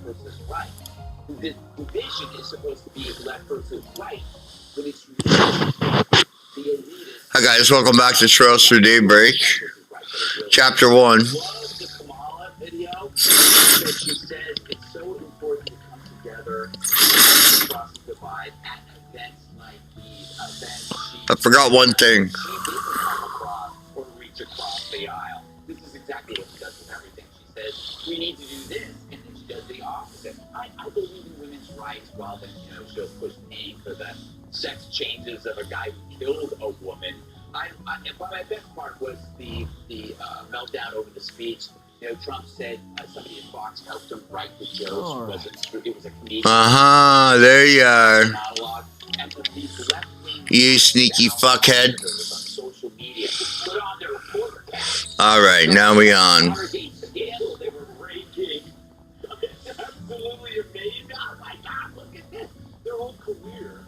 versus right. The division is supposed to be left versus right, but it's really the elitist. Hi guys, welcome back to Trails Through Daybreak, Chapter 1. The Kamala video that she says it's so important to come together across the divide at events like these events. I forgot one thing. She doesn't come across or reach across the aisle. This is exactly what she does with everything. She says, we need to do this, and then she does the opposite. I believe in women's rights while then, she'll push me for the sex changes of a guy who killed a woman. But my best part was the meltdown over the speech. Trump said somebody at Fox helped him write the jokes. It was a comedian. There you are. Monologue. And these left-wing You sneaky fuckhead. on social media put on their reporter caps. Alright, now we on. Watergate scandal they were breaking. It's absolutely amazing. Oh my God, look at this. Their whole career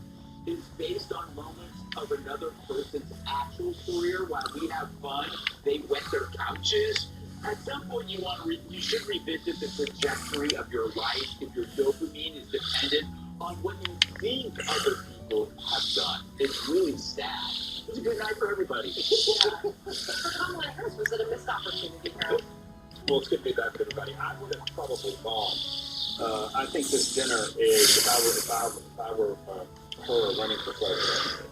is based on moments of another person's actual career. While we have fun, they wet their couches. At some point, you should revisit the trajectory of your life if your dopamine is dependent on what you think other people have done. It's really sad. It's a good night for everybody. For Kamala Harris, was it a missed opportunity for her? Well, it's good to be back with everybody. I would have probably gone. I think this dinner is, if I were her running for president.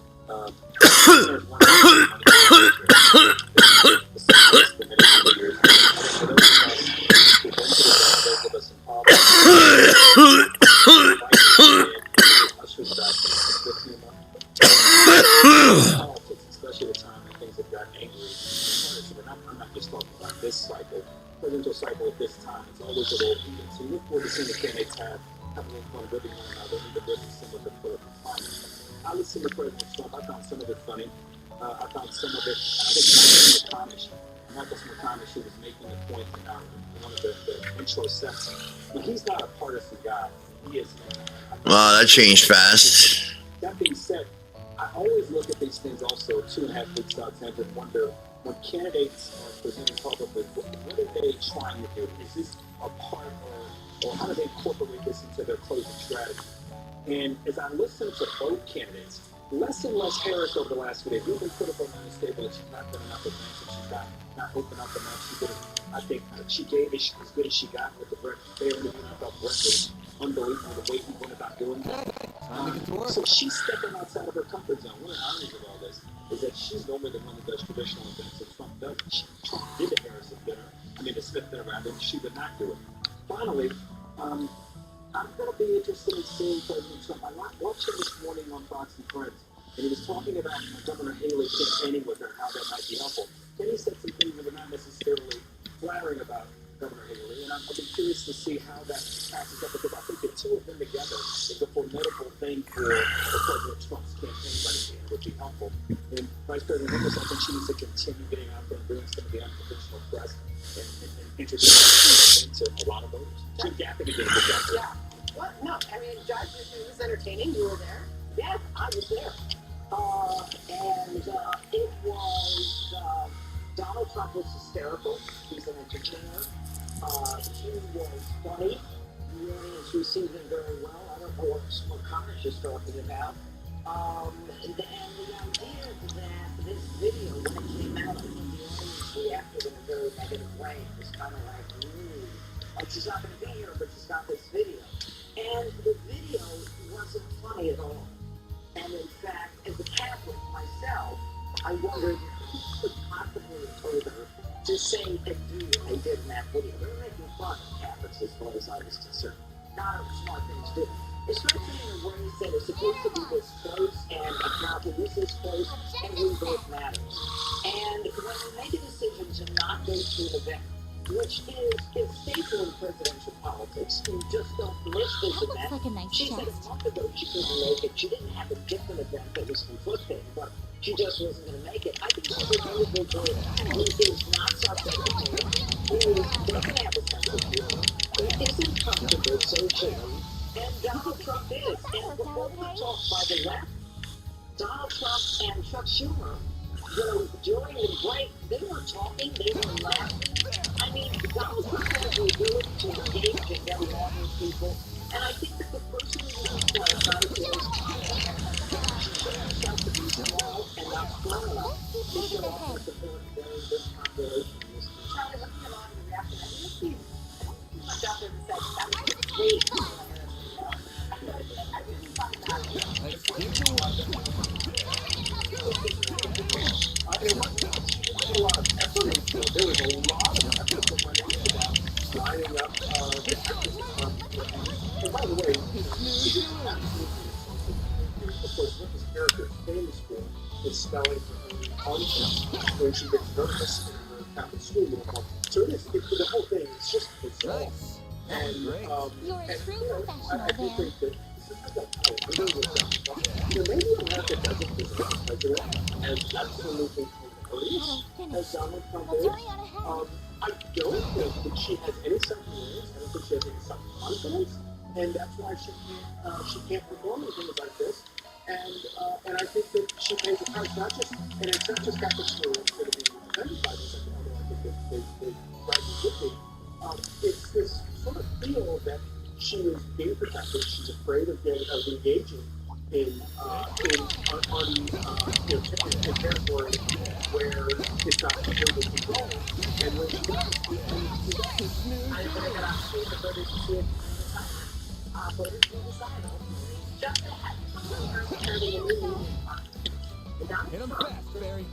Dinner's one of especially the time when things have gotten angry. I'm not just talking about this cycle, presidential cycle at this time. It's always a little heated. So you look forward to seeing the candidates have a little fun with one another, even with some of the political climate. I listened to President Trump. I found some of it funny. I found some of it, I think Michael McConnell, she was making a point in one of the intro sets. But he's not a partisan guy. He is. Wow, that changed fast. That being said, I always look at these things also 2.5 weeks out and wonder, when candidates are presenting publicly, what are they trying to do? Is this a part or how do they incorporate this into their closing strategy? And as I listen to both candidates, less and less Harris over the last few days, we've been critical on the stable that she's not done enough events and she's not opened up enough. I think she gave it as good as she got with the Brett interview. I thought Brett was unbelievable the way he went about doing that. So she's stepping outside of her comfort zone. One of the ironies of all this is that she's normally the one that does traditional events and Trump doesn't. Trump did the Harris dinner, the Smith dinner rather, and she would not do it. Finally, I'm going to be interested in seeing President Trump. I watched him this morning on Fox and Friends, and he was talking about Governor Haley campaigning with her, how that might be helpful. Then he said some things that were not necessarily flattering about Governor Haley, and I've been curious to see how that passes up, because I think the two of them together is a formidable thing for President Trump's campaign budget. It would be helpful. And Vice President Harris, I think she needs to continue getting out there and doing some of the unconventional press and introducing to a lot of voters. She's gapping again. Yeah. What? No, I mean, Judge, it was entertaining. You were there. Yeah, I was there. And it was, Donald Trump was hysterical. He's an entertainer. He was funny. The audience received him very well. I don't know what Connor's just talking about. And the idea that this video, when it came out, I think the audience reacted in a very negative way. It was kind of like, she's not going to be here, but she's got this video. And the video wasn't funny at all. And in fact, as a Catholic myself, I wondered who could possibly have told her to say and do what they did in that video. They were making fun of Catholics as far as I was concerned. Not a smart thing to do. Especially in a way that is supposed to be this close and accountable. This is close and we both matters. And when you make a decision to not go to an event, which is staple in presidential politics, you just don't miss this event. Like a nice she said a month ago she couldn't make it. She didn't have a different event that was conflicting, but she just wasn't going to make it. I think she's an individual who is not self-deprecating, who doesn't have a sense of humor, who isn't comfortable socially, and Donald Trump is. And before we talk by the left, Donald Trump and Chuck Schumer, during the break, they were talking, they were laughing. I mean, Donald Trump has the ability to engage and get along with people, and I think that the person who is not a fearless she showed herself to be small and not strong enough to show up and fulfill a very good population in this country. Charlie, looking at a lot of the reaction, I think he's much out there to say that was great. I really find that. There was a lot of effort into it. There was a lot of effort that went into that, lining up the actors. And by the way, she did absolutely something. Of course, what this character is famous for is spelling her own concepts when she gets nervous in her Catholic school uniform. So it is, the whole thing is just bizarre. Nice. And, You're a true professional, I do think that maybe America doesn't deserve a president as absolutely hilarious as Donald Trump is. I don't think that she has any self-awareness. I don't think she has any self-confidence, and that's why she can't perform in things like this. And I think that she pays a price, not just, and it's not just Catholic school that's going to be offended by this, although I think that they rightly should be. It's this sort of feel that she is being protected. She's afraid of engaging in territory where it's not completely controlled. And when she does, I got to see the voters to see it. Voters will decide. Just that. Hit him fast, Barry.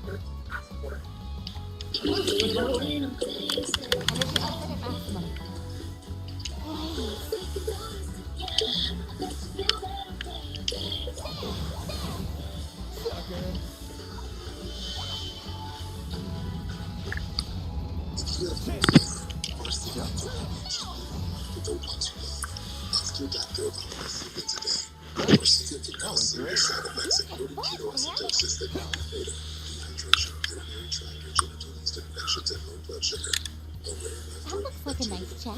That looks like a nice check.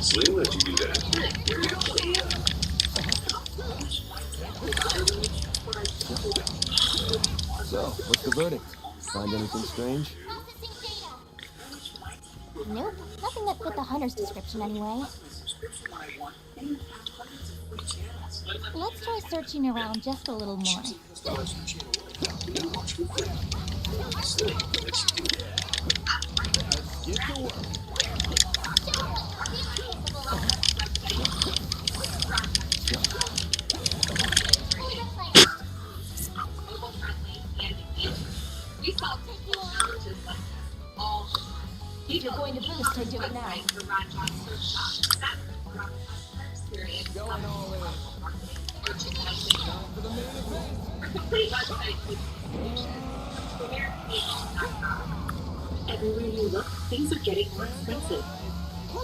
Slim let you do that. So, what's the verdict? Find anything strange? Nope, nothing that fit the hunter's description anyway. Let's try searching around just a little more. Get to work. If you're going to boost, I do it now. Going all in. Time for the main event. Everywhere you look, things are getting more expensive.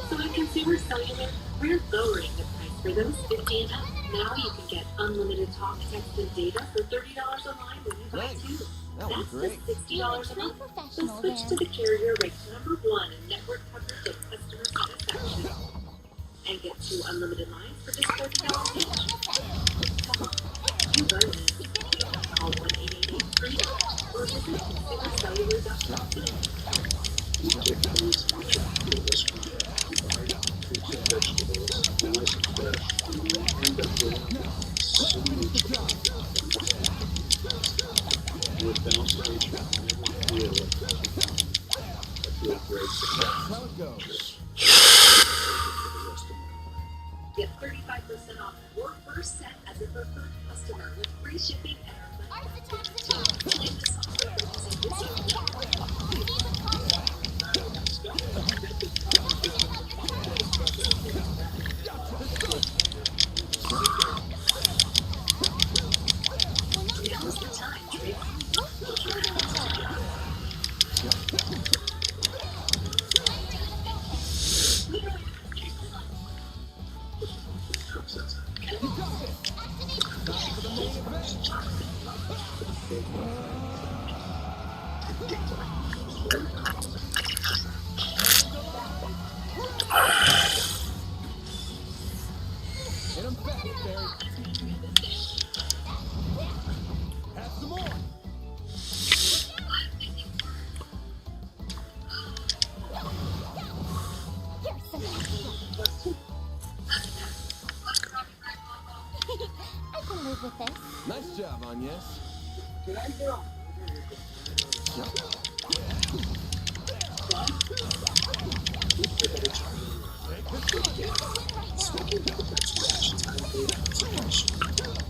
So at Consumer Cellular, we're lowering the price for those 50 and up. Now you can get unlimited talk, text, and data for $30 online when you buy two. That was That's great. just $60 a month. So Professional switch to there. the carrier ranked #1 in network coverage and customer satisfaction. And get two unlimited lines for just $30 each. You learn it. Call 1-888-FREE or visit consumercellular.com today. That's how it goes. Get 35% off your first set as a preferred customer with free shipping and our Now's the time, Drake. Run fast, Barry. Have some more. I can live with this. Nice job, Agnes. Can I go?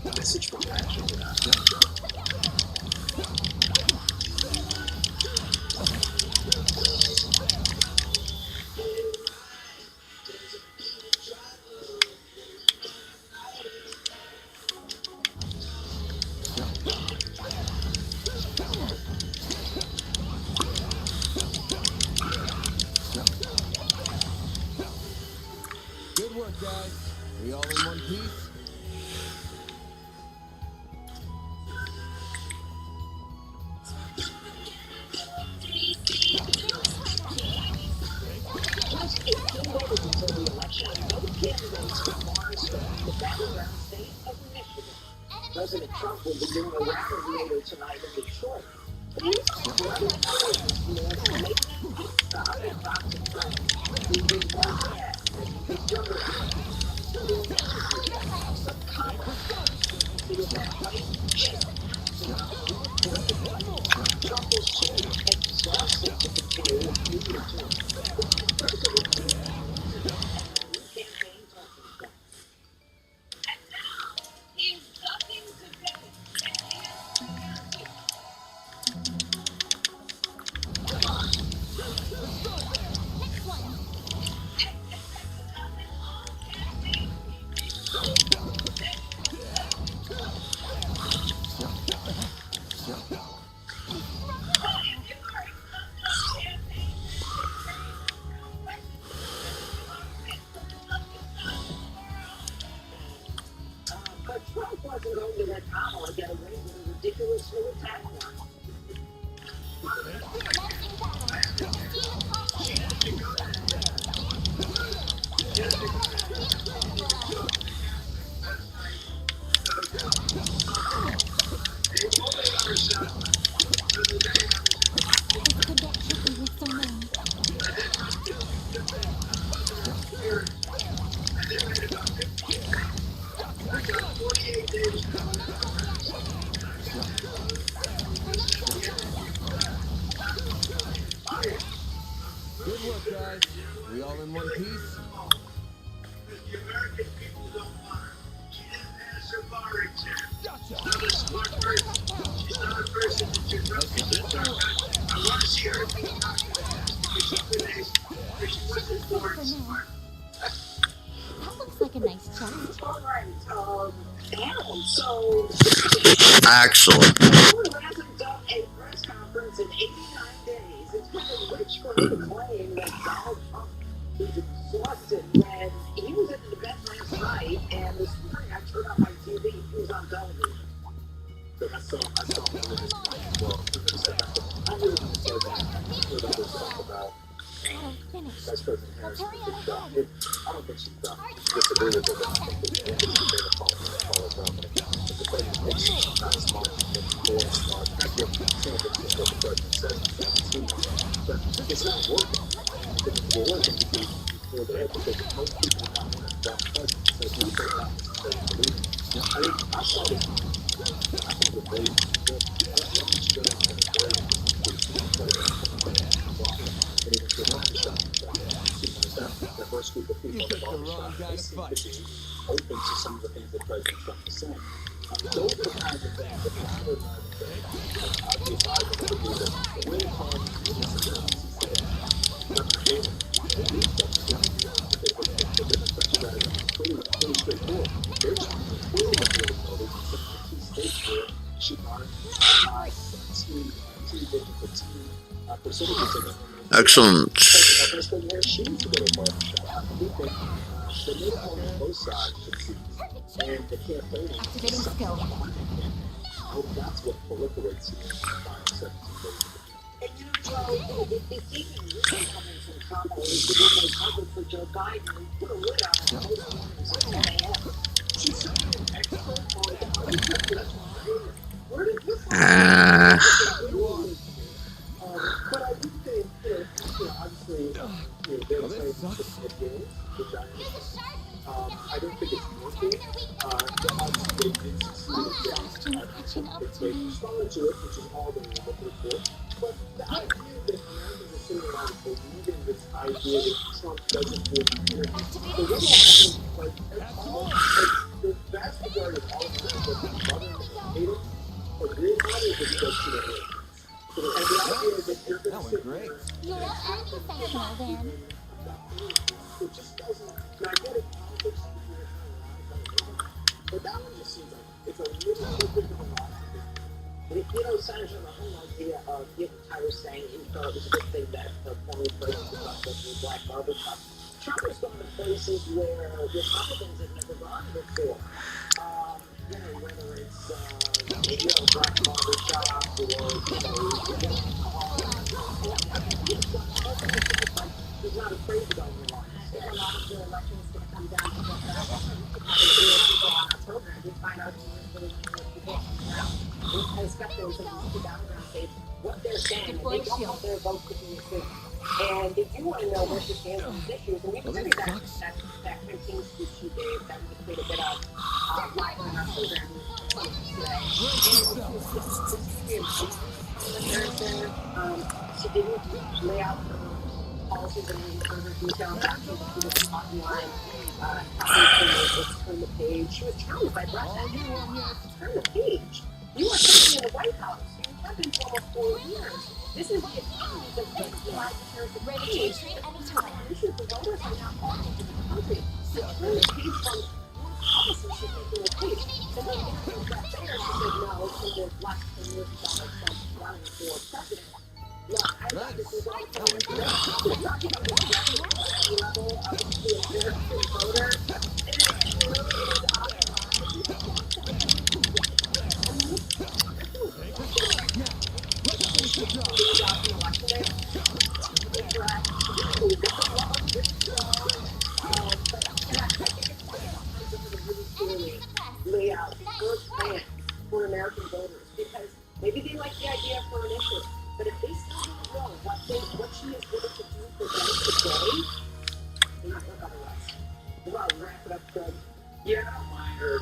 Message from Action. Good work, guys. We all in one piece? Just 18 days until the election, both candidates from Monstrum, the battleground state of Michigan. President Trump will be doing a rally later tonight in Detroit. He's running forward this year to make that pit stop in Boston. He's been working at his younger some Congress to that fight. Trump was too exhausted to continue with media tours. But Trump wasn't going to let Kamala get away with a ridiculous new attack warrant. Good work, guys. We all in one piece? The American people don't want her. She didn't pass her bar exam. Gotcha. She's not a smart person. She's not a person that should represent our country. I want to see her be a document because she wasn't born smart. That looks like a nice chest. All right, Adam, so Excellent. who hasn't done a press conference in 89 days? It's kind of rich for him to claim that Donald Trump is exhausted when he was at the debate last night, and this morning I turned on my TV, he was on television. I saw him in this well, I'm really going to say that I heard others talk about Finish. Vice President Harris. Hurry on I don't think she's done. Disagree with her, but I think it's a better call than but the president is not smart, it's more smart. I get some of what the president says, but it's not working. If it were working, you feel that because most people are not want to dump president, so it's not very necessary to believe. I saw this. I think the very good. I don't know if it's good. And even to one shot, the first group of people You in the picked the wrong barbershop, guy they to seem fight. to be open to some of the things that President Trump is saying. Those are the kinds of things that matter more than obvious items to do that. When it comes to disabilities, he said, not the case. The Democrat strategy is pretty straightforward. They're trying to pull the voters in some of the key states where she wanted 10 percentages of it. Excellent. Vice President Harris, she needs to go to a barbershop. I think that the middle on both sides should see, and the campaigning Activating skill. I hope that's what proliferates here in the final 17 days. And you know, Joe, it's even really coming from Kamala, who's the one they covered for Joe Biden, who put a lid on it most mornings at 10 a.m. She I don't think it's working. They did succeed Oh, in getting fast you're catching up to they me. responded to it, which is all they were looking for. But the idea that Americans are sitting around believing this idea that Trump doesn't want to hear, the way it happens, like, the vast majority of all of this is that his mother hate him, but real money is that he does too many things. So, and the idea is that you're going to sit there You're unprofessional then. it just doesn't. And I get it, politics, but that one just seems like it's a little too big of a lot. You know, Senator, the whole idea of, I was saying, he thought it was a good thing that the former president was the black barber shop. Trump has gone to places where Republicans have never gone before. Whether it's, black barber shop or, he's not afraid to go in the line. A lot of the elections going to come down to what people on October and we find out who really people especially in some of these battleground states, what they're saying, and they don't want their vote to be assumed. And they do want to know where she stands on these issues. And we can see that campaign speech she gave that we played a bit of live on our program today. She didn't lay out her policies in any further detail. In fact, she was a talking line, turn the page. She was challenged by Brett. Turn the page. You are sitting in the White House. You have been for almost 4 years. This is the economy. The things you like to turn the page. Issues the voters are now all over the country. So turn the page from one policy she's making a page. So when you got there, she said, no, it's in the last 10 years of Donald Trump running for president. Look, I thought this was all for we're talking about the level of the American voter. And it really is lay out first plan for American voters because maybe they like the idea for an issue, but if they still don't know what she is going to do for them today, they're not going to otherwise. Well, wrap it up, Craig. Yeah, I don't mind her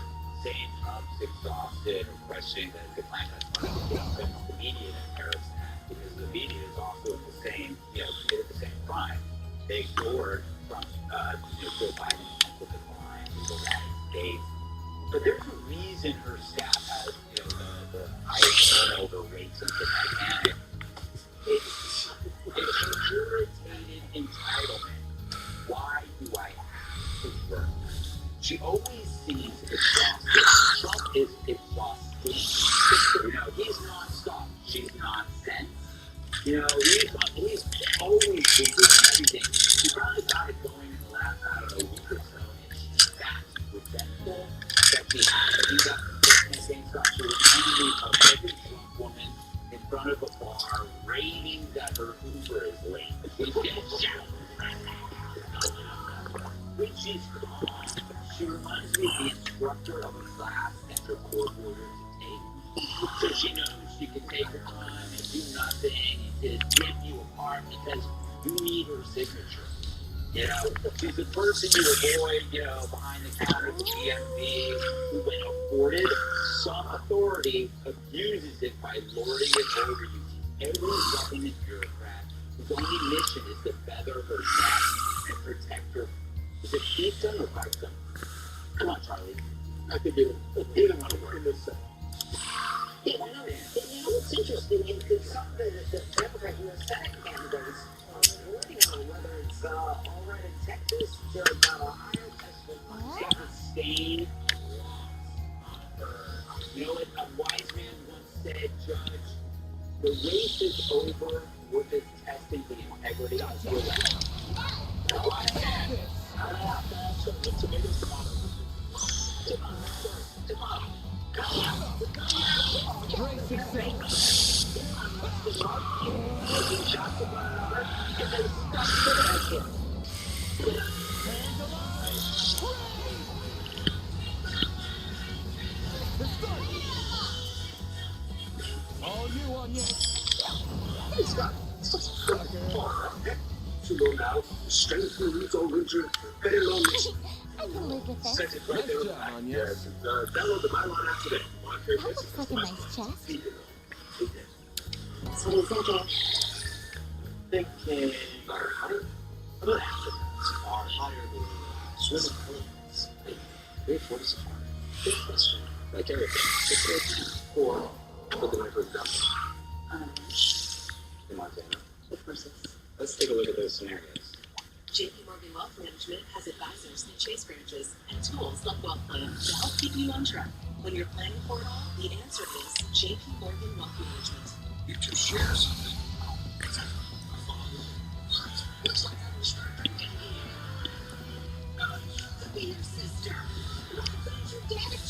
saying Trump's exhausted or questioning the climate change, but the media that merits that because the media is also the same, committed the same crime. They ignored Trump's, Joe Biden's mental decline in the United States. But there's a reason her staff has, the highest turnover rates in the Titanic. It's irritated entitlement. Why do I have to work? She always seems exhausted. Trump is exhausted. He's nonstop. She's nonsense. He's always been doing everything. She probably got it going in the last, week or so, and she's that resentful that she has. He got the campaign stuff. She was angry of every Trump woman in front of a bar, raving that her Uber is late. She's getting shouted. When she's gone, she reminds me of the instructor of a class that her court ordered to take. So she knows she can take her time and do nothing and to rip you apart because you need her signature. She's the person you avoid, behind the counter at the DMV who, when afforded some authority, abuses it by lording it over you. Every government bureaucrat whose only mission is to feather her neck and protect her. Is it keep them or fight them? Come on, Charlie. I think either one will work in this set. It's interesting because some of the Democrat Senate candidates are working on whether it's already in Texas, or Ohio, Texas stain on her. A wise man once said, Judge, the race is over. We're just testing the integrity of your life. All you on yet? To go now, strength will reach all winter, very long. I I can live with this. Sent it right there. Nice job, Anya. Yeah, download the My Lawn app today. That looks like a nice chest. So what are you thinking? Thinking our higher. How about aftermaths? Our higher than swimming elements. Great for the safari. Good question. Like everything. Or put the knife with nothing. In Montana. Of course it's... Let's take a look at those scenarios. JP Morgan Wealth Management has advisors in Chase branches and tools like Wealth Plan to help keep you on track. When you're planning for it all, the answer is JP Morgan Wealth Management. You two share something. Looks like I was right. Be your sister. Who's your dad?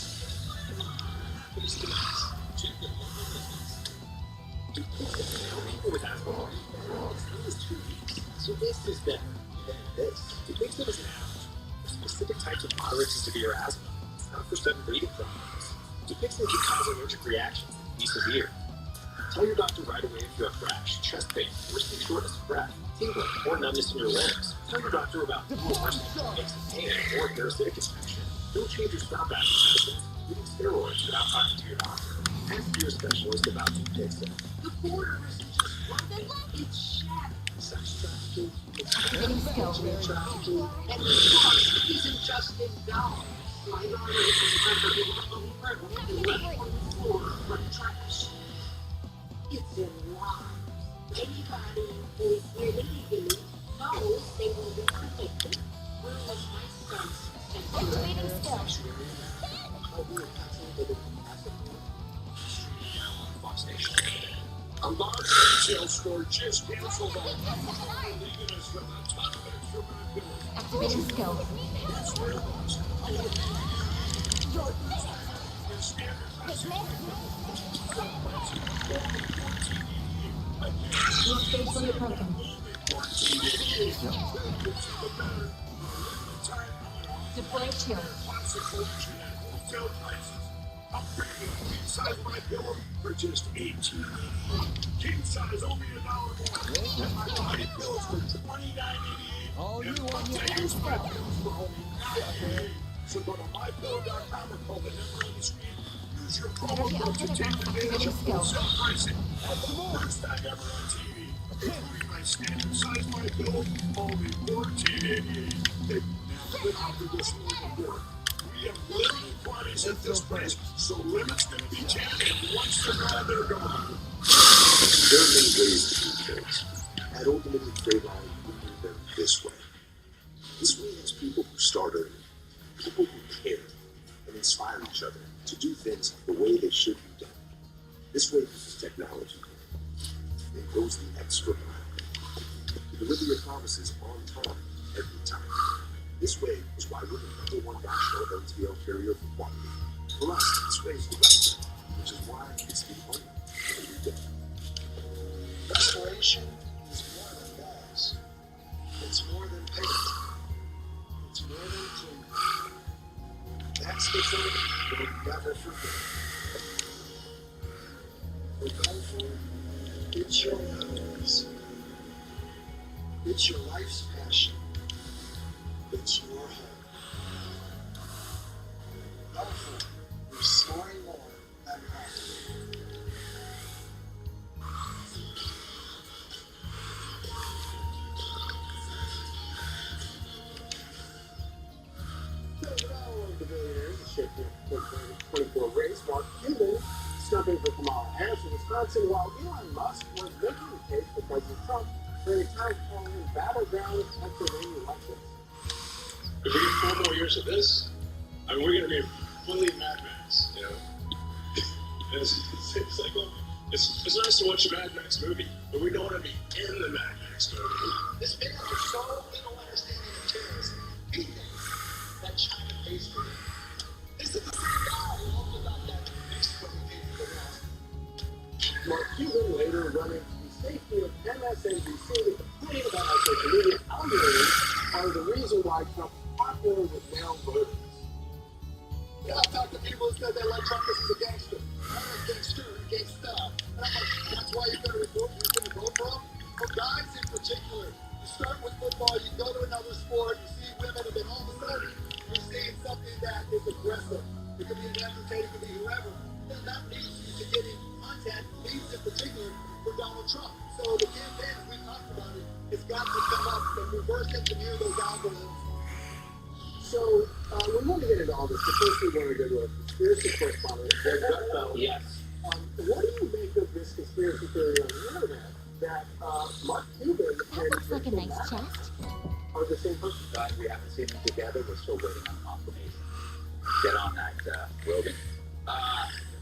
Who's the guys? People with alcohol. It's 2 weeks. So this is better than this. It makes it as an average. For specific types of moderate to severe asthma. It's not for sudden breathing problems. Dupixent can cause allergic reactions that can be severe. Tell your doctor right away if you have rash, chest pain, worsening shortness of breath, tingling, or numbness in your limbs. Tell your doctor about worsening aches and pain or parasitic infection. Don't change your stop acting medicines, including steroids, without talking to your doctor. Ask your specialist about Dupixent. The border isn't just one thing. It's shadow. Sex trafficking, Activating skill. Trafficking. And the cost isn't just in dollars. Minorities and for trash. It's in lives. Anybody who is illegally knows they will be protected. Whereas my son's Activating skill. Fox Nation. A large retail store just canceled on illegals from the top of extra liability. Activating skill. That's where it was. Your space limit broken. Deploy shield. King size my pillow for just $18. King size only $1 more. And my body pillows for $29.88. All you And want I is use my pillows for only $9.88. So go to mypillow.com and call the number on the screen. Use your promo code to take advantage of wholesale pricing at the first time ever on TV. Including my standard size my pillow, only $14.88. They've never been offered this low before. We have limited quantities at this price, so limit's gonna be 10, and once they're gone, they're gone. There are many ways to do things. At Ultimately Freight Line, we do them this way. This way has people who start early, people who care and inspire each other to do things the way they should be done. This way uses technology and goes the extra mile to deliver your promises on time every time. This way is why we're the #1 national LTL carrier for quality. For us, this way is the right way, which is why it's the only way we do. Restoration is more than walls. It's more than paint. It's more than clean. That's the thing we'll never forget. For Gulfport, it's your memories. It's your life's passion. It's your home. Gulfport, restoring more than home. The billionaires is shaping the 2024 race. Mark Cuban stumping for Kamala Harris in Wisconsin, while Elon Musk was making the case for President Trump during a town hall in battleground Pennsylvania elections. If we get 4 more years of this, I mean, we're going to be fully Mad Max, you know? It's like, well, it's nice to watch a Mad Max movie, but we don't want to be in the Mad Max movie. This man has so little understanding of terrorism. He thinks that China pays for it. This is the same guy who talked about that Mexico paid for the wall. Mark Cuban, later running the safety of MSNBC, complaining about how social media algorithms are the reason why Trump is popular with male voters. Yeah, I've talked to people who said they like Trump because he's a gangster. I'm a gangster, gangsta. And I'm like, that's why you better vote for him? For guys in particular, you start with football, you go to another sport, you see women, and then all of a sudden, you're seeing something that is aggressive. It could be an advocate, it could be whoever. Does not lead you to getting contact, leads in particular for Donald Trump. So the campaign, we talked about it, it's got to come up and reverse engineer those algorithms. So we're moving into all this. The first we want to go to a conspiracy correspondent, Greg Gutfeld. Yes. What do you make of this conspiracy theory on the internet that Mark Cuban That looks like a nice chest. are the same person? We haven't seen them together. We're still waiting on confirmation. Get on that, Rogan.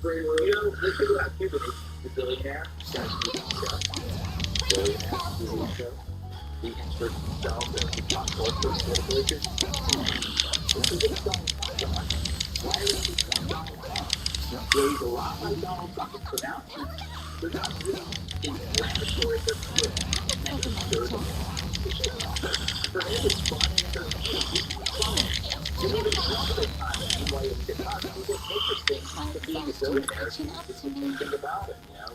You know, the thing about Cuban is the billionaire, got a TV show. Billionaire, TV show. He inserts himself as the top corporate political agent. This is a Donald Trump. Why is he Donald Trump? There's a lot like Donald Trump is pronounced. They're not really inflammatory, but good. That looks like a nice chest. For him, it's fun. You know, there's another time that he wanted to get out. It was interesting to being a billionaire. It's interesting about him, you know.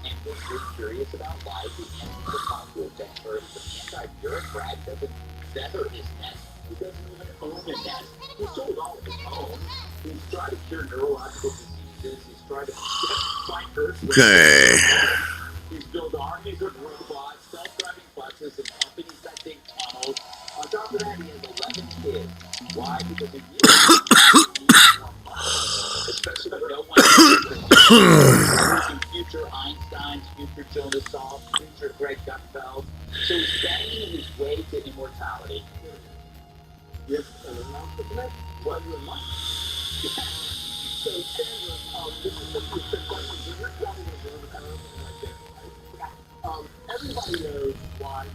He's endlessly curious about why he entered the popular sector. He's an anti-bureaucrat, doesn't feather his nest. He doesn't even own a nest. He's sold all of his own. He's tried to cure neurological diseases. He's tried to find Earth. Okay. He's built armies of robots, self-driving buses, and companies that think tunnels. On top of that, he has 11 kids. Why? Because he needs more money. Especially when no one is future Einstein's, future Jonas Salk, future Greg Gutfeld. So he's banging his way to immortality. Yes, and announcement tonight? What you in mind? So, Sandra, this is a quick question. So you're probably going to go to like this, right? Everybody knows why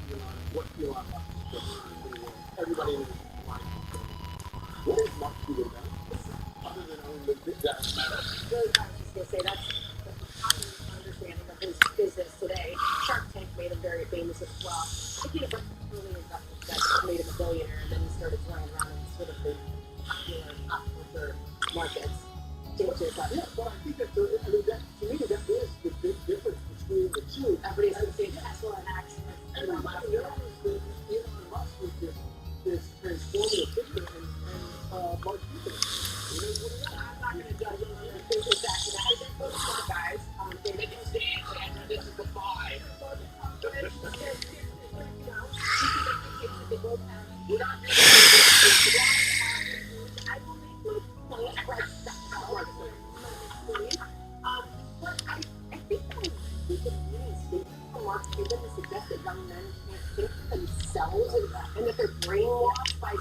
what Elon Musk is doing. Everybody knows why he's doing it. What is Mark Cuban done? Other than owning the big guy matter. Really, I was just going to say that's the common understanding of his business today. Shark Tank made him very famous as well. I think early investments that made him a billionaire, and then he started flying around in sort of the popular pop culture markets. Yeah, but I think that, to me, that is the big difference between the two. Everybody's going to say Tesla and X. Everybody knows that Elon Musk is this transformative figure and Mark Cuban. I'm not going to judge him on his business action. I think those smart guys, they can stand, and this is the vibe. We're not doing this. I will make my money. But I think that was a really statement from Mark Cuban to suggest that young men can't think for themselves and that they're brainwashed by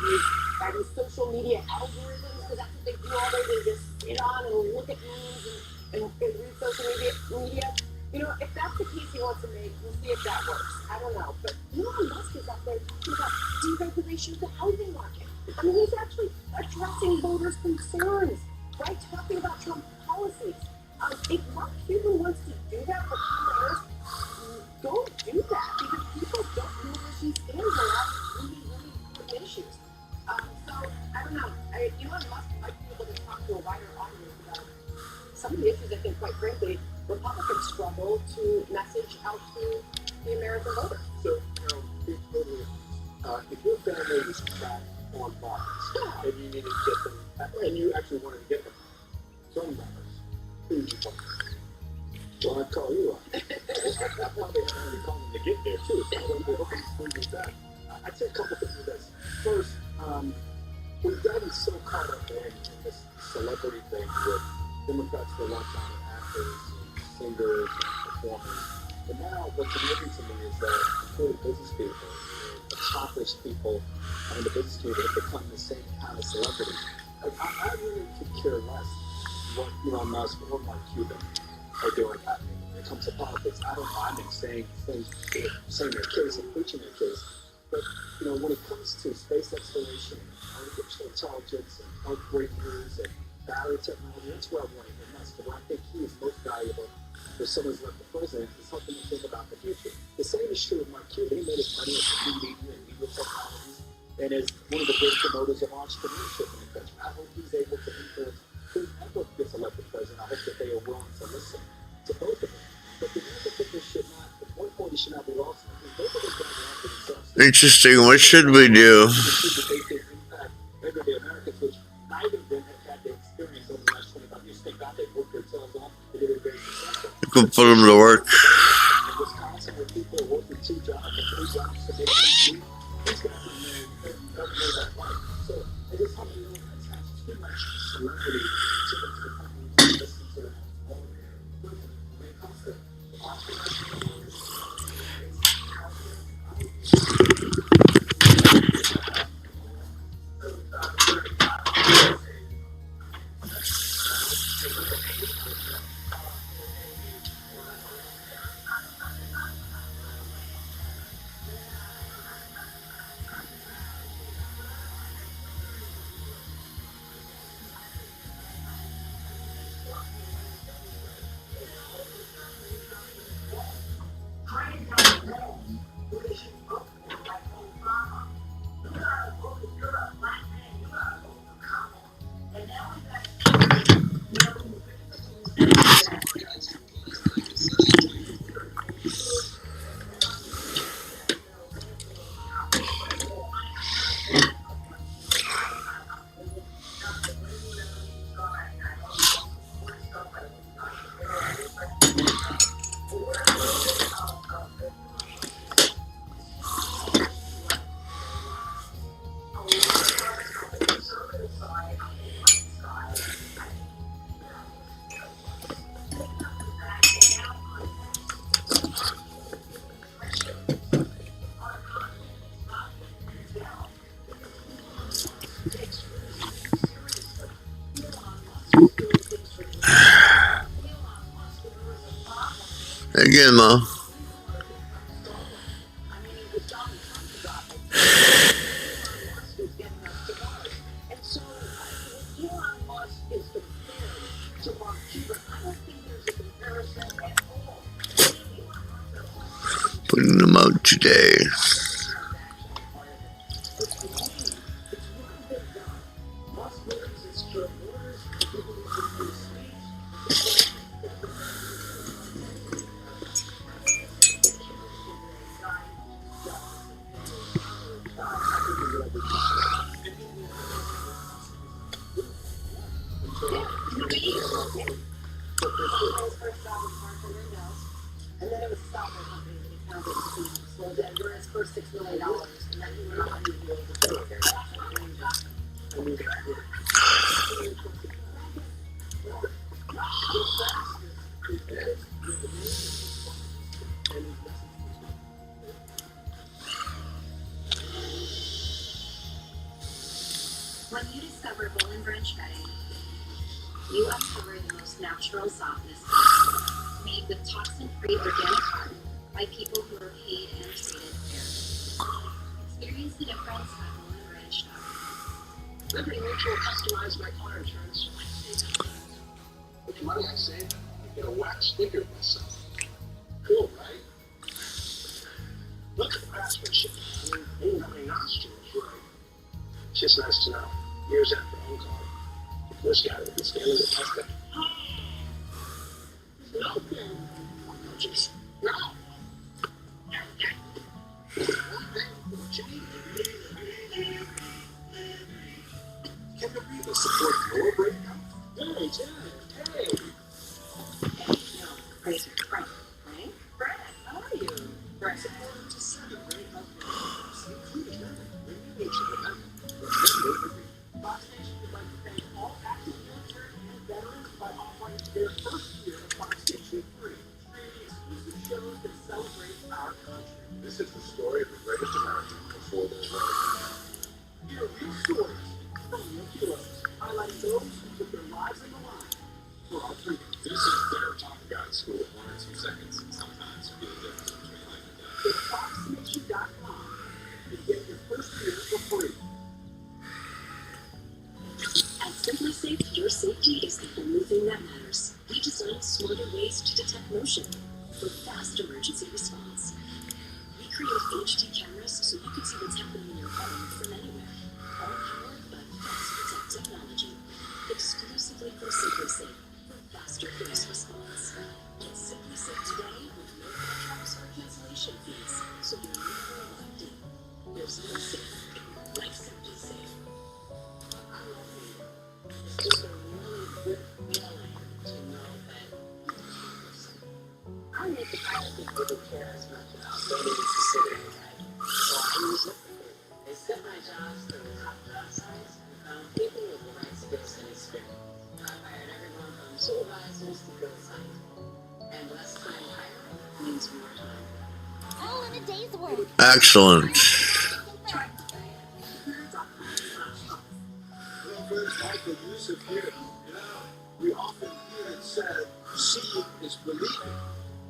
these social media algorithms because that's what they do all day. They just sit on and look at memes and read social media. You know, if that's the case he wants to make, we'll see if that works. I don't know. But Elon Musk is out there talking about deregulation of the housing market. I mean, he's actually addressing voters' concerns, right? Talking about Trump policies. If Mark Cuban wants to do that for commoners, don't do that because people don't know where she stands on a lot of really, really important issues. So, I don't know. Elon Musk might be able to talk to a wider audience about some of the issues I think, quite frankly, Republicans struggle to message out to the American voter. So, if your family is back on Mars and you needed to get them, and you actually wanted to get them from Mars, who would you call? Well, I'd call you up. I probably had to call them to get there too. So I don't know if it's that. I'd say a couple things with this. First, we've gotten so caught up in this celebrity thing with Democrats for a long time, actors, and singers, and performers. But now what's amazing to me is that good business people, accomplished people in the business community have become the same kind of celebrity. Like, I really could care less what Elon Musk or Mark Cuban are doing. When it comes to politics, I don't mind them saying their case and preaching their case. But when it comes to space exploration, artificial intelligence, and health breakthroughs, and battery technology, that's where I want to hear Musk. But I think he is most valuable for someone who's like the president is helping them think about the future. The same is true of Mark Cuban. He made his money as a media and media technologies, and is one of the great promoters of entrepreneurship in the country. I hope he's able to influence whoever gets elected president. I hope that they are willing to listen to both of them. But the American people should not, at one point, he should not be lost. Both of them got to themselves. Interesting. What should we do? Everyday Americans neither of them have had the experience over the last 25 years. Thank God they've worked their tails off. They did it very successful. You can put them to work. In Wisconsin, where people are working 2 jobs or 3 jobs to make ends meet, these guys are men that don't know that life. So I just hope you don't attach too much celebrity to the company and listen to them all the way. When it comes to entrepreneurs, Again, Ma. Putting them out today. And then it was a software company that he founded to sold it for his first $6 million. And then he went on to be able to take care of that. When you discover Bowling Branch bedding, you uncover the most natural softness possible, made with toxin-free organic cotton by people who are paid and treated fairly. Experience the difference at bowlingbranch.com. Liberty Mutual customized my car insurance. With the money I saved, I get a wax sticker myself. Cool, right? Look at the craftsmanship. I mean, they didn't have any nostrils, right? It's just nice to know. Years after home call, this guy would be standing to test it. No. Just, no. Can the people support your breakup? Hey, Jack. Hey. No, crazy. Frank, right? Brad, how are you? Brad, supporting to 7 great health programs, including Remake, remember. Fox Nation would like to thank all active military and veterans by offering their first year of Fox Nation free, streaming exclusive shows that celebrate our country. This is the story of the greatest American before the war. Hear real stories from real heroes, highlighting those who put their lives on the line for our freedom. This is their top guide school. 1 or 2 seconds. Sometimes you feel the difference between life and death. Go to foxnation.com and get your first year for free. At Simply Safe, your safety is the only thing that matters. We designed smarter ways to detect motion for fast emergency response. We create HD cameras so you can see what's happening in your home from anywhere. All powered by Fast Protect technology. Exclusively from Simply Safe for faster police response. Get Simply Safe today with no contracts or cancellation fees, so you're never locked in. There's no safe like Simply Safe. I love you. Just a really good feeling to know that you can do this. I make the kind of thing really care as much about building a facility, right? So I use it. They set my jobs to the top job sites and found people with the right skills and experience. I hired everyone from supervisors to field sites. And less time hiring means more time. All in a day's work. Excellent. Friends like the use of here. We often hear it said, seeing is believing.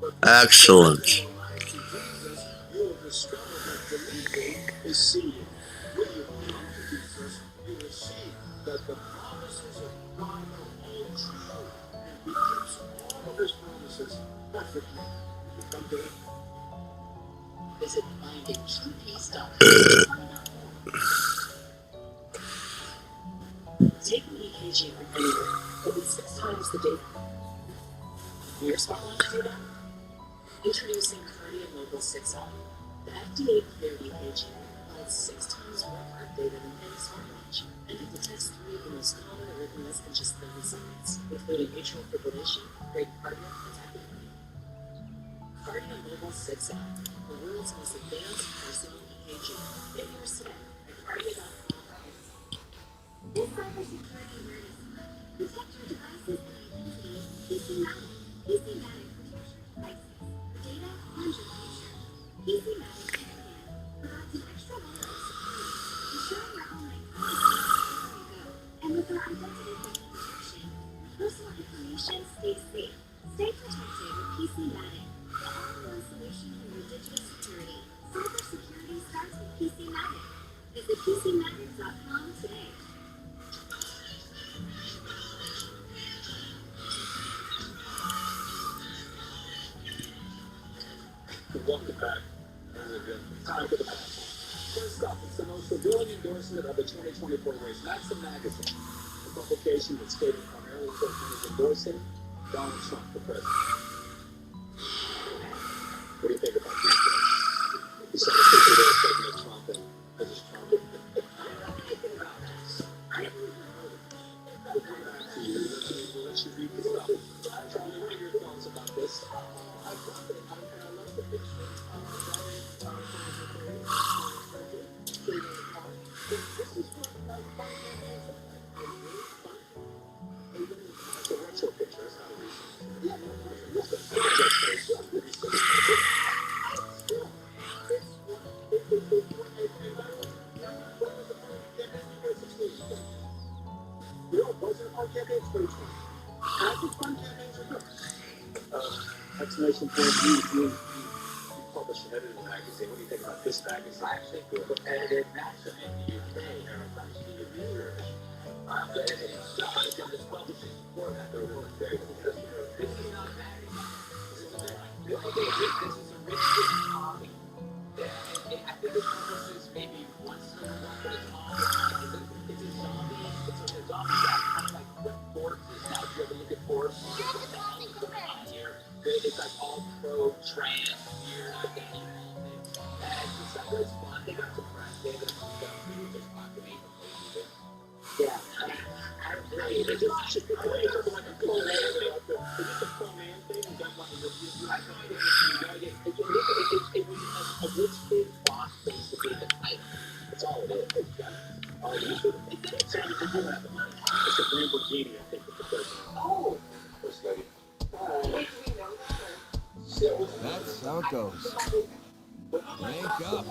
But Excellent. in your life to Jesus, you will discover that believing is seeing. When you belong to Jesus, you will see that the promises of God are all true, and He keeps all of His promises perfectly. You come to Him. Visit findingtruepeace.com. Take an EKG from anywhere, but it's 6 times the data. Your smartwatch data? Introducing Cardiomobile 6i. The FDA-cleared EKG provides 6 times more heart data than any smartwatch, and it detects 3 of the most common arrhythmias in just 30 seconds, including atrial fibrillation, bradycardia, and tachycardia. Cardiomobile 6i, the world's most advanced personal EKG. Get yours today at cardio.com. This cybersecurity awareness protect your devices and identity. PC-Matic protection devices, data and your future. PC-Matic Champion provides an extra layer of security, ensuring your online privacy wherever you go. And with our identity theft protection, your personal information stays safe. Stay protected with PC-Matic, the all-in-one solution for your digital security. Cybersecurity starts with PC-Matic. Visit PCMatic.com today. Welcome back. Time for the pass. First up, it's the most revealing endorsement of the 2024 race. Maxim Magazine, a publication that's stated primarily for is endorsing Donald Trump for president. What do you think about this? You saw the picture there of President Trump and Mrs. Trump. I'm not thinking about this. I haven't even heard of it. We'll come back to you. We'll let you read this up. Charlie, what are your thoughts about this? I love it. I love the picture. Exclamation point, you publish an edited magazine. What do you think about this magazine? I actually feel competitive Maxim in the UK. There are a bunch of reviewers. The editing stuff is in this publishing format. They're really very good. This is not magazine. This is a rich hobby. I think it publishes maybe once in a while, but it's all it's a zombie. It's a zombie guy, kind of like what Forbes is now. If you ever look at Forbes, it's like all pro trans weird identity politics. And it's fun. They got some press. They got some stuff. They just talk to me. Yeah, I really. They just should be like a cool man. Is this a cool man thing? You don't want to review. I know it is. It was a rich kid boss basically the title. That's all it is. All it is. It's a Lamborghini, I think, with the president. Oh, first lady. That's how it goes. Wake up.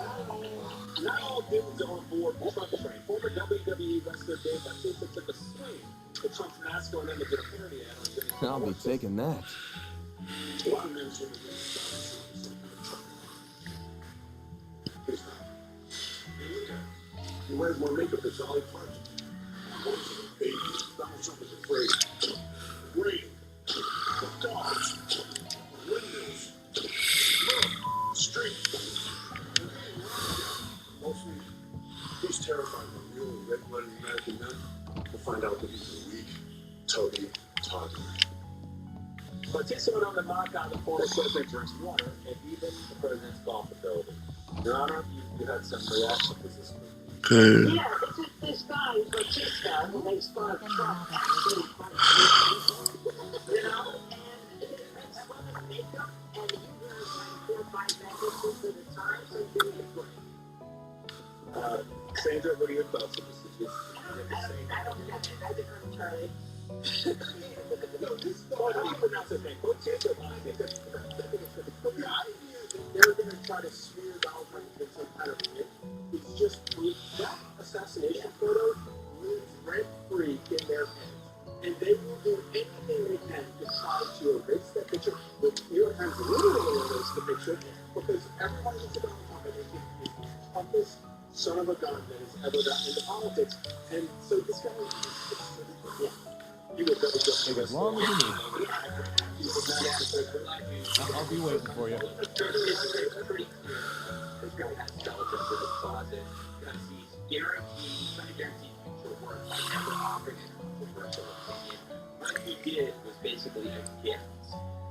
Not all dudes are on board with Trump train. Former WWE wrestler Dave Bautista took a swing at Trump's mascot image in a parody ad on I'll be taking that. He wears more makeup than Charlie Parker. Donald Trump is afraid. Rain. Dogs. Windows. Smoke. Street. Mostly, he's terrified of real red-blooded American men. We'll find out that he's a weak, toady toddler. Participant on the knockout, the former president drinks water, and even the president's golf ability. Your Honor, you had some reaction to this. Good. Yeah, it's just this guys like this guy who makes fun of Trump actually funny. You know? And it makes fun of makeup, and you guys like 4 or 5 necklaces at a time, so give me a break. Sandra, what are your thoughts on this? I don't know, Charlie. No, this pronounce it right. What's your thought? I think that's the idea that they're going to try to smear Donald Trump with some kind of myth. It's just proof that assassination photo lives rent-free in their heads. And they will do anything they can to try to erase that picture. The New York Times literally erased the picture because everybody looks at Donald Trump and they think he's the toughest son of a gun that has ever gotten into politics. And so this guy is yeah. You would better just Take as long as you need. I'll I'll be waiting for you. It's pretty clear. This guy has skeletons in his closet because he's guaranteed, trying to guarantee future work by never offering a controversial opinion. What he did was basically a gift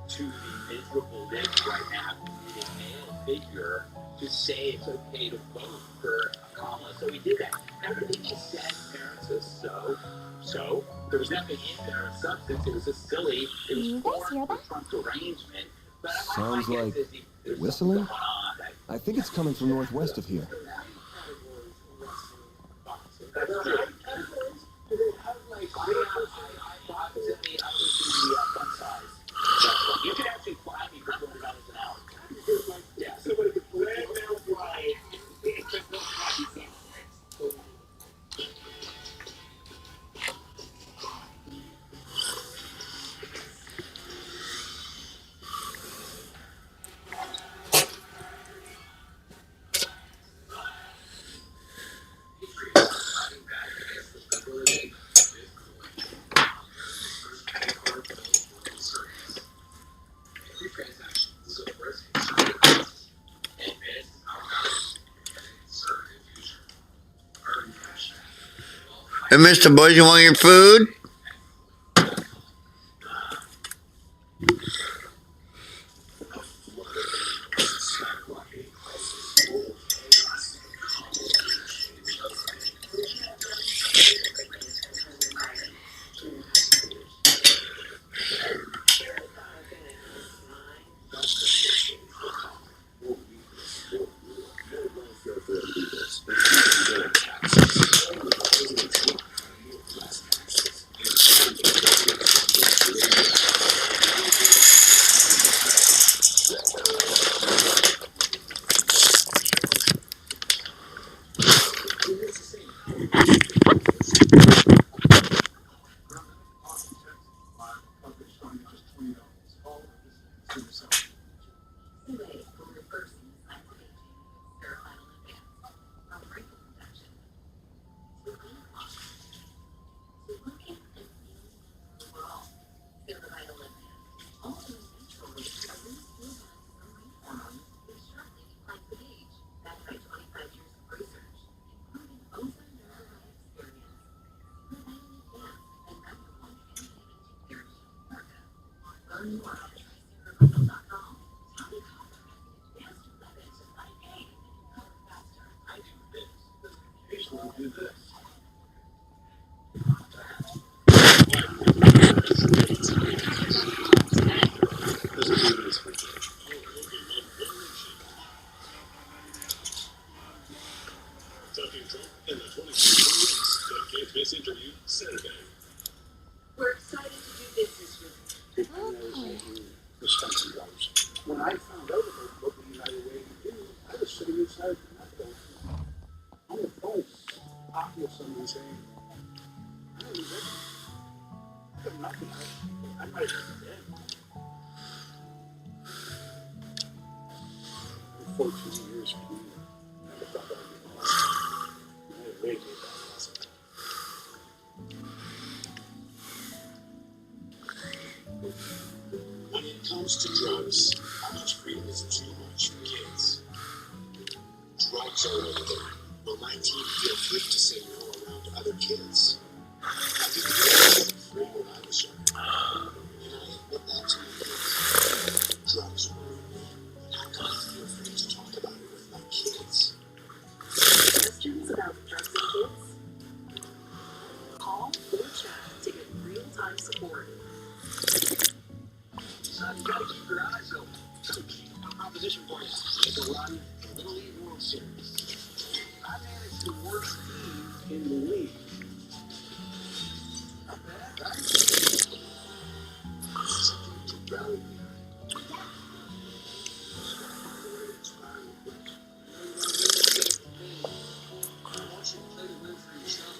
to the miserable rich right now, the male figure, to say it's okay to vote for Kamala. So he did that. Everything he said, parents is so. There was nothing in there of substance. It was just silly. It was You guys hear that? Trump's arrangement. But Sounds like whistling? I think it's coming from northwest of here. That's true. Do they have like fun size? You can actually buy me for $200 an hour. Yeah, somebody could plan their ride. Hey, Mr. Boys, you want your food? We're excited to do business with you. When I found out about what the United Way did, I was sitting inside the Capitol on the phone, talking to somebody saying, I don't even have nothing. I might have been dead. For 14 years, I never thought that would be possible. United Way gave that possible. When it comes to drugs, how much freedom is too much for kids? Drugs are illegal. Will my team feel free to say no around other kids? I didn't feel free when I was young. And I admit that to my kids. Drugs worry me. How can I feel free to talk about it with my kids? Questions about drugs and kids? support. Son, you gotta keep your eyes open. Coach, my proposition for you. Make a run in the Little League World Series. I managed the worst team in the league. Not bad, right? Something to rally behind. I want you to play to win for yourself.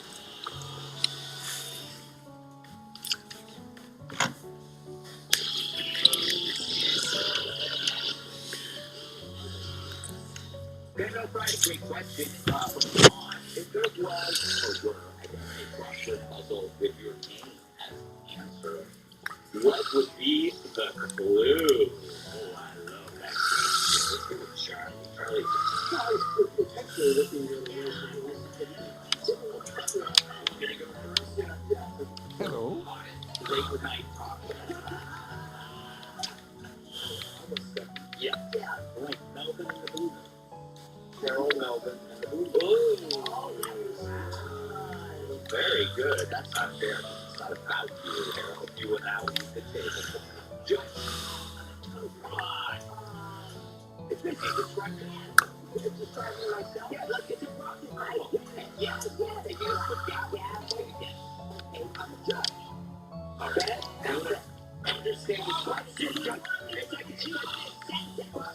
There's no Friday. Great question from John. If there was or were, I guess, a crossword puzzle with your name as the answer, what would be the clue? Oh, I love that question. Let's go with Charlie. Charlie's potentially looking the other way from the list of gonna go first? Yeah. Hello. Late night talk. Yeah. Like Melvin and the Blue Note. Carol, Melvin, and the Blue Note. Oh, very good. That's not fair. It's not about you, Harold. You and I will use the table. Just come on. It's making a distraction. It's distracting myself. Yeah, look, it's a problem. Right? Yeah. They use the gap. Okay, I'm a judge. Okay? Understand the question. It's like it's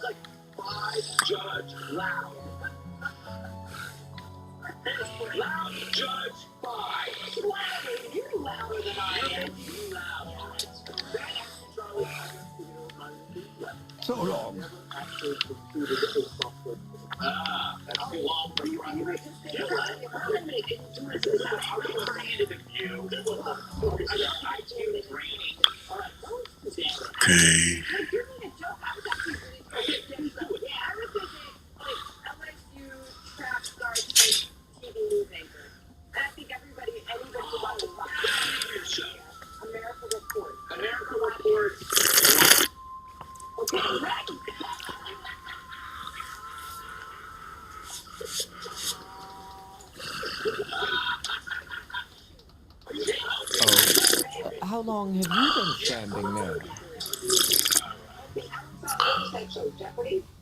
like five judge loud. Loud judge five. Louder. You're louder than I am. You loud. So long. That's too long for you. I'm going to Okay. America Report. America Report. Okay, How long have you been standing there?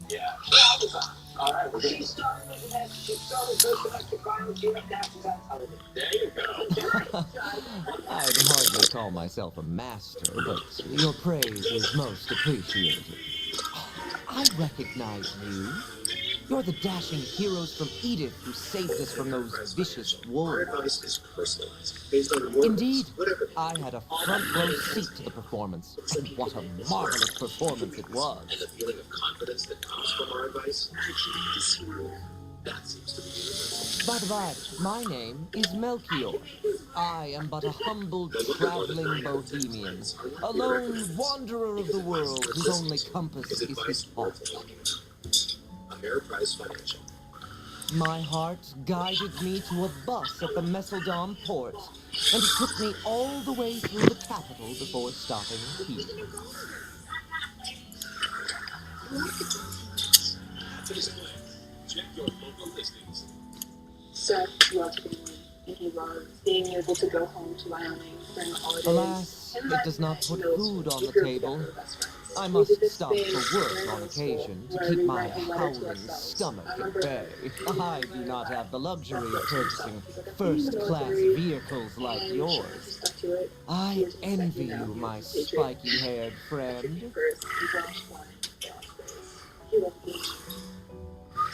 yeah. All right, we're going to start with that. She started with domestic violence. You have that television. There you go. I'd hardly call myself a master, but your praise is most appreciated. I recognize you. You're the dashing heroes from Edith who saved us from those vicious Our wolves. advice is personalized, based on your Indeed, goals, whatever. I had a front row seat to the performance, and what a marvelous performance it was. And the feeling of confidence that comes from our advice actually is real. That seems to be universal. By the by, my name is Melchior. I am but a humble traveling bohemian, a lone wanderer of the world whose only compass Is is advice his worth heart. talking about? Ameriprise Financial. My heart guided me to a bus at the Messeldom port, and it took me all the way through the capital before stopping here. Basically, check your local listings. Seth loved family, and he loves being able to go home to Wyoming during the holidays. Alas, it does not put food on the table. I must stop for work on occasion to keep my howling stomach at bay. I do not have the luxury of purchasing first-class vehicles like yours. I envy you, my spiky-haired friend.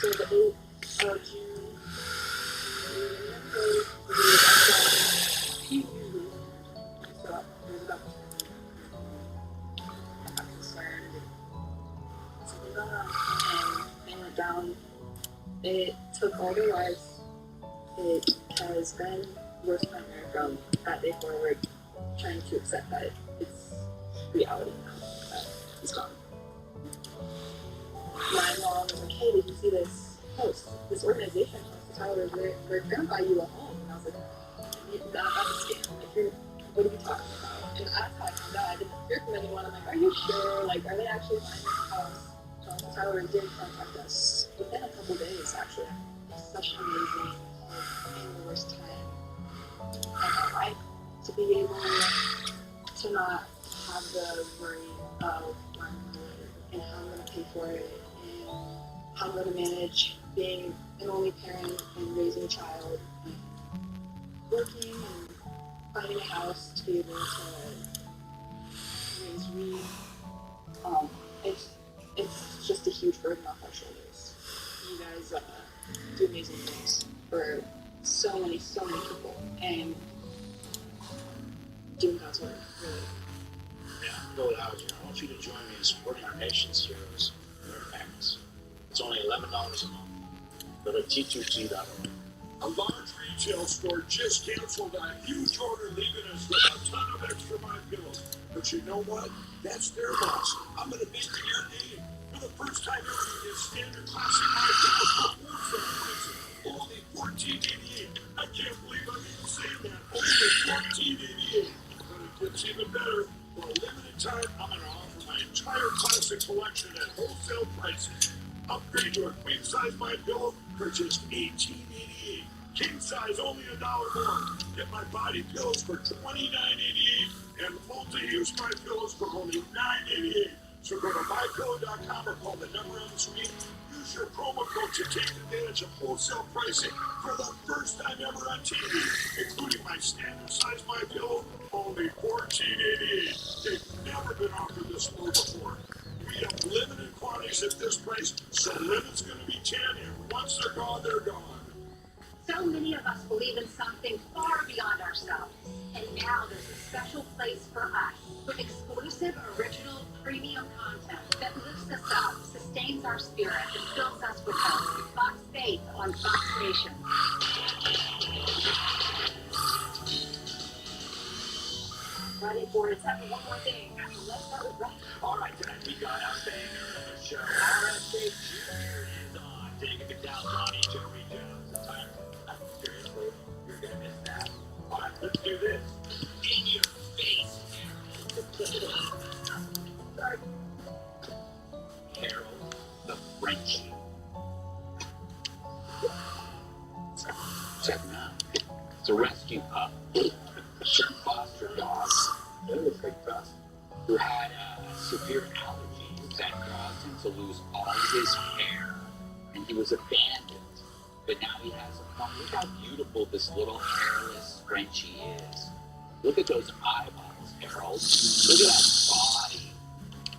So the 8th of June, down. It took all their lives. It has been worse nightmare from that day forward, trying to accept that it's reality now, that it's gone. My mom was like, hey, did you see this post? This organization wants to tell us we're gonna buy you a home. And I was like, that's a scam. Like, what are you talking about? And that's how I found out. I didn't hear from anyone. I'm like, are you sure? Like, are they actually buying this house? Tyler did contact us within a couple days, actually. Such an amazing, in the worst time of my life, to be able to not have the worry of where I'm going to live and how I'm going to pay for it and how I'm going to manage being an only parent and raising a child and working and finding a house to be able to raise Reed. It's just a huge burden off our shoulders. You guys do amazing things for so many people, and doing God's work, really. Yeah, go without you. I want you to join me in supporting our nation's heroes and their families. It's only $11 a month. Go to T2G.org. A large retail store just canceled a huge order, leaving us with a ton of extra My Pillows. But you know what? That's their loss. I'm going to make your name. For the first time ever, you get standard classic My Pillows for wholesale prices. Only $14.88. I can't believe I'm even saying that. Only $14.88. But it gets even better. For a limited time, I'm going to offer my entire classic collection at wholesale prices. Upgrade to a queen size My Pillow for just $18.88. King size only $1 more. Get my body pillows for $29.88 and multi-use My Pillows for only $9.88. So go to mypillow.com or call the number on the screen. Use your promo code to take advantage of wholesale pricing for the first time ever on TV, including my standard size My Pillow, only $14.88. They've never been offered this low before. We have limited quantities at this price, so limit's going to be 10, and once they're gone, they're gone. So many of us believe in something far beyond ourselves. And now there's a special place for us with exclusive, original, premium content that lifts us up, sustains our spirit, and fills us with hope. Fox Faith on Fox Nation. Ready for it. Except for one more thing. Let's start with rock. All right, tonight we got our banger of the show. RSA Jr. is on, taking it down on each and every Jones. Seriously, you're going to miss that. All right, let's do this. In your face, Harold. Harold the Frenchie. Check him out. It's a rescue pup. A short foster dog. It looks like Gus, who had severe allergies that caused him to lose all his hair. And he was abandoned. But now he has a pup. Look how beautiful this little hairless Frenchie is. Look at those eyeballs, Harold. Look at that body.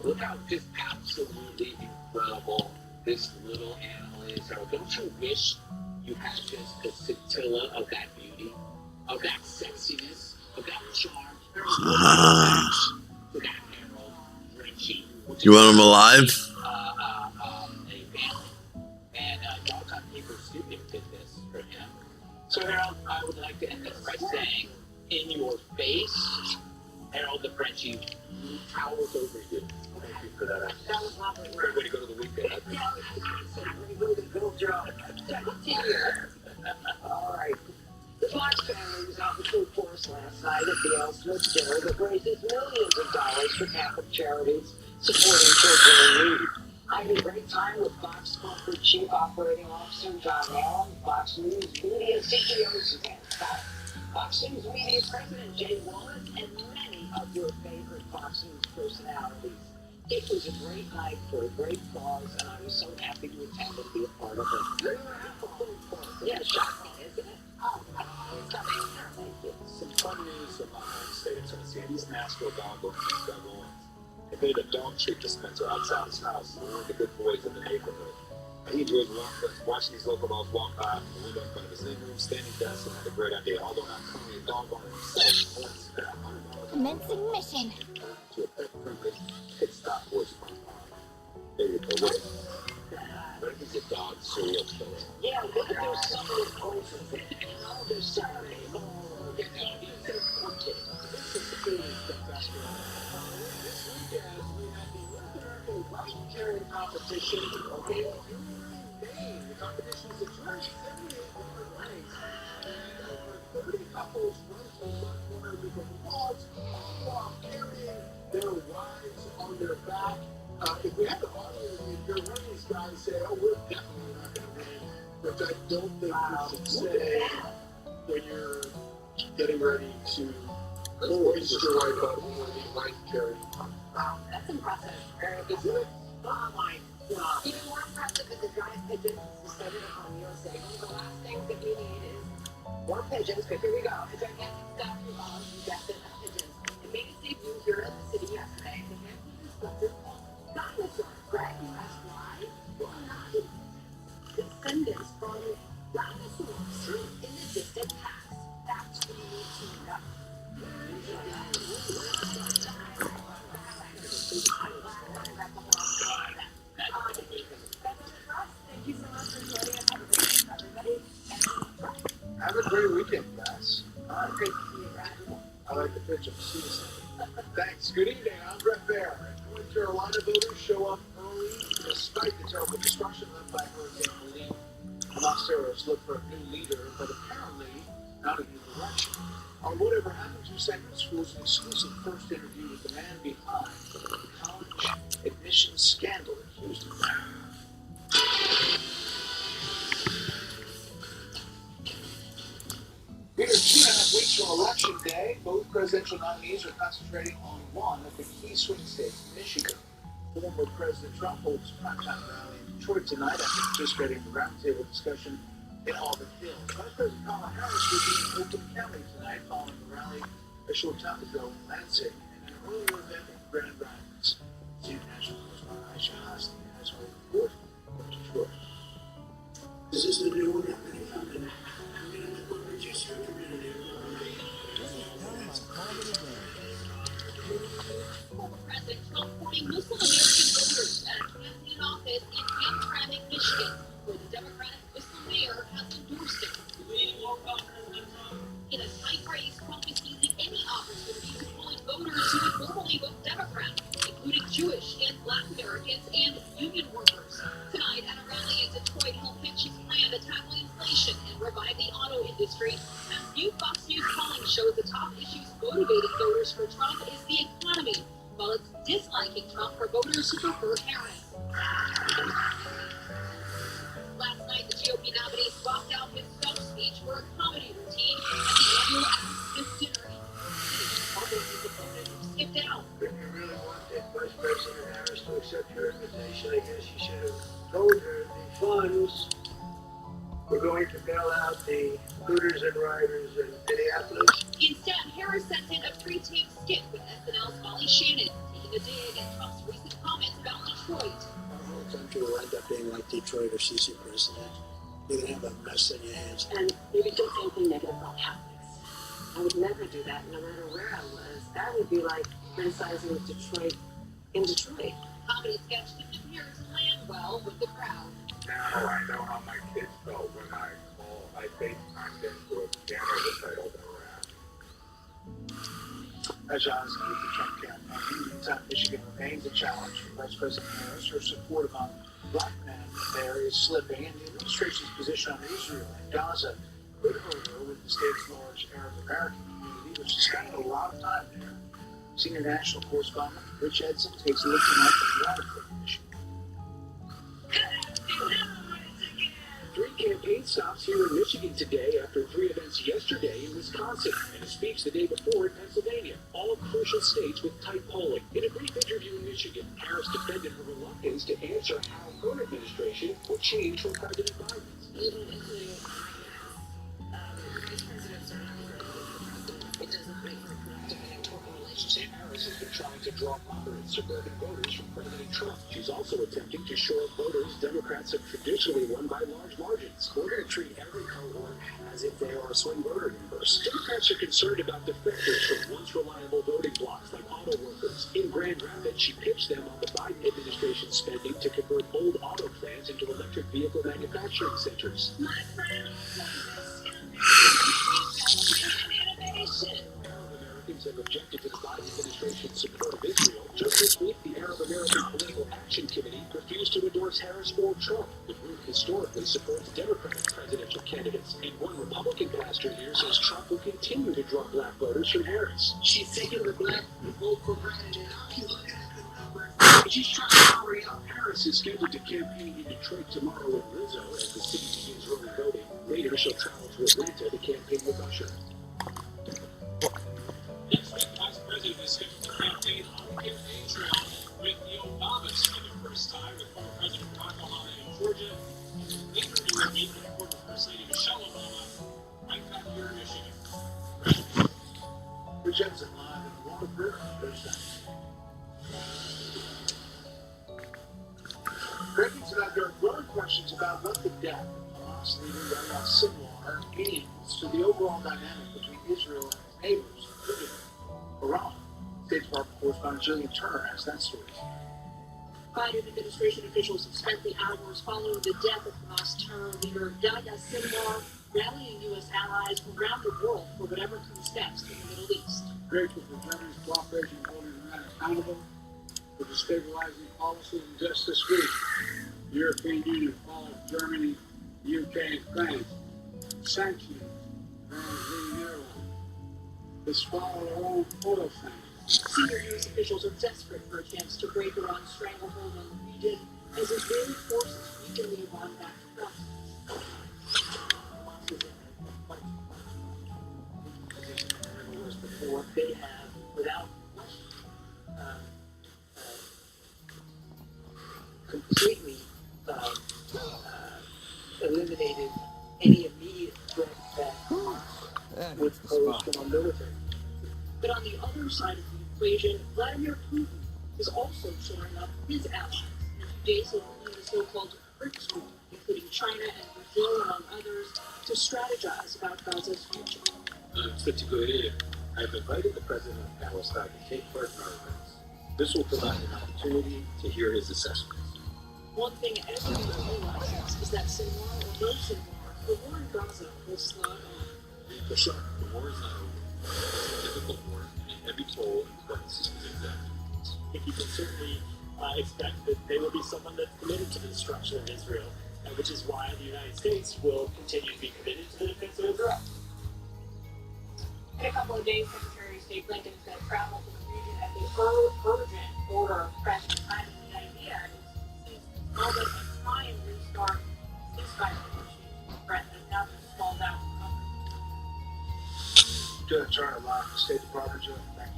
Look how just absolutely incredible this little animal is, Harold. Don't you wish you had just a scintilla of that beauty, of that sexiness, of that charm? To that Harold Frenchie. You want him alive? A family. And Dogs on Paper Studio did this for him. So Harold, I would like to end this by saying, in your face, Harold the Frenchie towers over you. Thank you for that. That was lovely. Great way to go to the weekend. Great way to go, Joe. All right. The Fox family was out in full force last night at the Ellsworth dinner that raises millions of dollars for Catholic charities supporting children in need. I had a great time with Fox Corporate Chief Operating Officer John Allen, Fox News Media CEO Suzanne Scott, Fox News Media President Jay Wallace, and many of your favorite Fox News personalities. It was a great night for a great cause, and I was so happy to attend and be a part of it. Yeah, shocking, isn't it? Oh, thank you. Some fun news from my home state of Tennessee. These Nashville dog owners got going. They made a dog treat dispenser outside his house. One of the good boys in the neighborhood. He enjoyed watching these local dogs walk by from the window in front of his living room, standing desk, and had a great idea. Although not currently a dog owner himself, he spent $100 Commencing mission. to a pet privilege pit stop for his farm. There you go. What if he's a dog serial killer? Yeah, look at those summer poses and all those Saturdays. Oh, they're going to be so funky. This is the best one. This weekend, we had the North American Russian carrying competition. Okay, the competition is a 278 different legs. And over 30 couples run from one corner with their dogs, all while carrying their wives on their back. If we had the audio, if you're one of these guys say, oh, we're definitely not going to win, which I don't think you should say when you're getting ready to Oh, he's just right about right, Jerry. Wow, that's impressive. Isn't it? Oh my god. Even more impressive is the giant pigeons suspended upon USA. One of the last things that we need is more pigeons, but here we go. A gigantic statue of definite pigeons. It made its debut here in the city yesterday. The hand-painted sculpture called Dinosaur. Greg, you ask why? Well, not descendants from dinosaurs in the distant past. That's what you need to know. Thank you so much for joining us. Have a great night, everybody. And Have a great weekend, guys. great to see you, Brad. I like the picture. See you soon. Thanks. Good evening. I'm Brett Baer. North Carolina voters show up early despite the terrible destruction left by Hurricane Helene. Monsters look for a new leader, but apparently not a new direction. On Whatever Happened to Segment School's an exclusive first interview with the man behind the college admissions scandal in Houston. We are 2.5 weeks from Election Day. Both presidential nominees are concentrating on one of the key swing states, Michigan. Former President Trump holds a primetime rally in Detroit tonight after participating in the roundtable discussion in Auburn Hill. Vice President Kamala Harris will be in Oakland County tonight following the rally a short time ago in Lansing and an earlier event in Grand Rapids. Senior national correspondent Aisha Hassan has her report from Detroit. This is the new one. Former President Trump courting Muslim American voters at a campaign office in Hamtramck, Michigan, where the Democratic Muslim mayor has endorsed him. In a tight race, Trump is seizing any opportunity to pull in voters who would normally vote Democrat, including Jewish and Black Americans and union workers. Tonight, at a rally in Detroit, he'll pitch his plan to tackle inflation and revive the auto industry. As new Fox News polling shows, the top issues motivating voters for Trump is the economy, while it's disliking Trump for voters who prefer Harris. Last night, the GOP nominee swapped out his stump speech for a comedy routine at the annual Ask dinner in New York City. Although his opponent skipped out. If you really wanted Vice President Harris to accept your invitation, I guess you should have told her the funds were going to bail out the looters and rioters in Minneapolis. Instead, Harris sent in a pre-taped skit with SNL's Molly Shannon, taking a dig at Trump's recent comments about Detroit. Our whole country will end up being like Detroit or CC president. You're going to have a mess in your hands. And maybe don't say anything negative about Catholics. I would never do that, no matter where I was. That would be like criticizing Detroit in Detroit. Comedy sketch didn't appear to land well with the crowd. Now I know how my kids felt when I FaceTimed into a scanner the title they were at. As Johnson with the Trump campaign, meantime, Michigan remains a challenge for Vice President Harris. Her support among black men there is slipping, and the administration's position on Israel and Gaza could hurt her with the state's large Arab American community, which is spending a lot of time there. Senior national correspondent Rich Edson takes a look tonight at the Waterford, Michigan. 3 campaign stops here in Michigan today after 3 events yesterday in Wisconsin and a speech the day before in Pennsylvania, all crucial states with tight polling. In a brief interview in Michigan, Harris defended her reluctance to answer how her administration would change from President Biden's. Even including vice presidents are not president. It doesn't make for a productive and important relationship. Harris has been trying to draw moderate suburban voters from President Trump. She's also attempting to shore up voters Democrats have traditionally won by large margins. We're going to treat every cohort as if they are a swing voter universe. Democrats are concerned about defectors from once reliable voting blocs like auto workers. In Grand Rapids, she pitched them on the Biden administration's spending to convert old auto plants into electric vehicle manufacturing centers. My friend, Innovation. Americans have objected to the Biden administration's support of Israel. Just this week, the Arab American Political Action Committee refused to endorse Harris or Trump. The group historically supports Democratic presidential candidates, and one Republican pastor here says Trump will continue to draw black voters from Harris. She's taking the black vote for granted. If you look at the numbers, She's trying to hurry up. Harris is scheduled to campaign in Detroit tomorrow in Rizzo as the city begins early voting. Later, she'll travel to Atlanta to campaign with Usher. Next Breakings about there are growing questions about what the death of Hamas leader Yahya Sinwar means to the overall dynamic between Israel and its neighbors, including Iran. State Department correspondent Jillian Turner has that story. Biden administration officials have spent the hours following the death of Hamas terror leader Yahya Sinwar, rallying U.S. allies around the world for whatever comes next in the Middle East. Grateful for Germany's cooperation in holding Iran accountable for destabilizing policy, and just this week, the European Union followed Germany, the UK, and France sanctioning Iran's leading airline. This followed our own oil sanctions. Senior U.S. officials are desperate for a chance to break Iran's stranglehold on the region as Israeli forces weaken the Iran-backed process. Before they have, without question, completely eliminated any immediate threat that would pose to our military. But on the other side of the equation, Vladimir Putin is also shoring up his allies. And today, so the so-called BRICS group, including China and Brazil, among others, to strategize about Gaza's future. I'm fit to go here. I've invited the president of Palestine to take part in our events. This will provide an opportunity to hear his assessments. One thing everyone realizes is that Sinwar or no Sinwar, the war in Gaza will slog on. For sure, the war is not over. It's a difficult war, and a heavy toll in crisis is exactly. I think you can certainly expect that they will be someone that's committed to the destruction of Israel, which is why the United States will continue to be committed to the defense of Israel. In a couple of days, Secretary of State Blinken said travel to the region at the urgent order of President Biden. The idea is to moment and try and restart ceasefire negotiations. The president now been stalled out. Judge Turner, live from the State Department. Judge, thank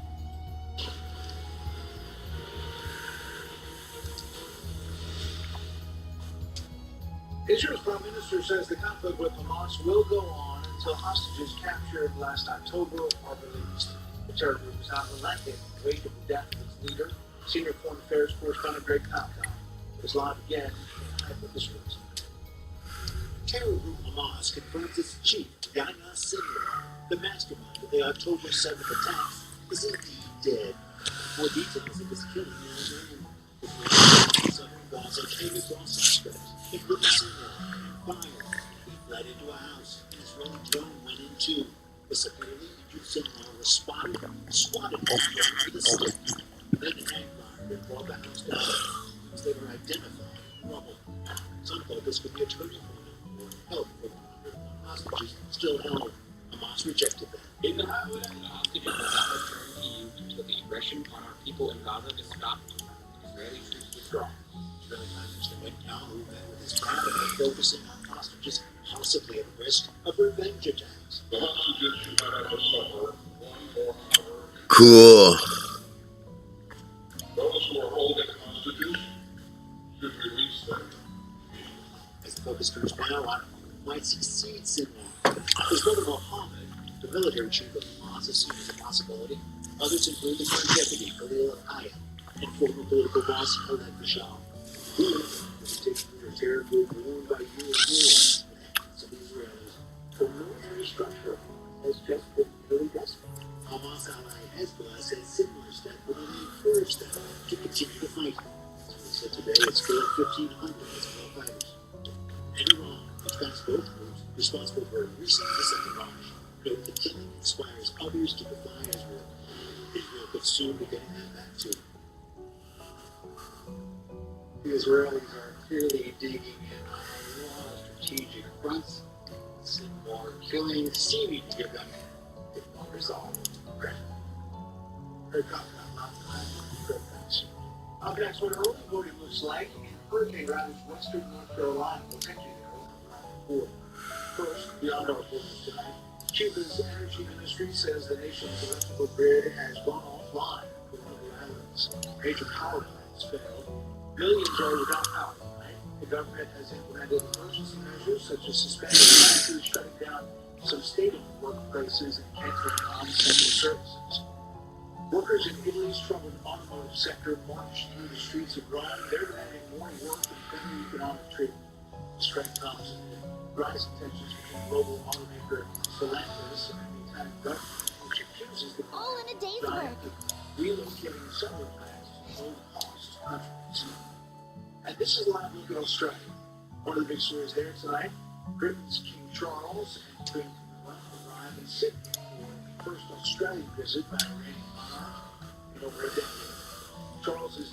you. Israel's Prime Minister says the conflict with Hamas will go on until hostages captured last October are released. The terror group is not relenting in the wake of the death of its leader, Senior Foreign Affairs correspondent RePhantazio. Is live again in Eyewitness News. Terror group Hamas confirms its chief, Yahya Sinwar, the mastermind of the October 7th attacks, is indeed dead. More details of his killing are known. The southern Gaza came across suspects, including Sinwar, and fired. He fled into a house. An Israeli drone went in too. The severely injured Sinwar was spotted and swatted by the drone with a stick. Then hang-fired and brought the house down. He was later identified in rubble. Some thought this could be a turning point or help for the 101 hostages still held. Hamas rejected that. In the highway, the hostages will not return to you until the aggression on our people in Gaza is stopped and Israeli troops withdraw. Israeli Prime Minister Netanyahu met with his cabinet focusing on hostages possibly at risk of revenge attacks. The hostages should not have to suffer one more hour. Cool. Those who are holding hostages should release them. As the focus turns now on who might succeed Sinwar, his brother Mohammed, the military chief of Hamas, is seen as a possibility. Others include the current deputy, Khalil al-Hayat, and former political boss, Khaled Bashar. Who is taking the terror group ruled by U.S. Some Israelis. The military structure has just been really desperate. Hamas ally Hezbollah says Sinwar's death will only encourage them to continue to fight. Someone said today it's killed 1,500 Hezbollah fighters. And Iran, which backs both groups, responsible for a recent missile barrage, note the killing inspires others to defy Israel. Israel could soon be getting that back too. The Israelis are clearly digging in on a lot of strategic fronts. Sinwar killing seeming to give them a more resolve. Very confident last time. Great, thanks. Up next, what early voting looks like in hurricane ravaged western North Carolina. We'll take you there on First, beyond our business tonight, Cuba's energy ministry says the nation's electrical grid has gone offline for one of the islands. Major power lines failed. Millions are without power tonight. The government has implemented emergency measures such as suspending factories, shutting down some state-owned workplaces, and canceling non-essential services. Workers in Italy's troubled automotive sector marched through the streets of Rome. They're demanding more work and better economic treatment. The strike comes amid rising tensions between global automaker Stellantis and the Italian government, which accuses the All in a day's company work. of relocating assembly plants to low-cost countries. And this is live look at Australia. One of the big stories there tonight, Britain's King Charles and Queen Camilla arrive in Sydney for the first Australian visit by a reigning monarch in over a decade. Charles is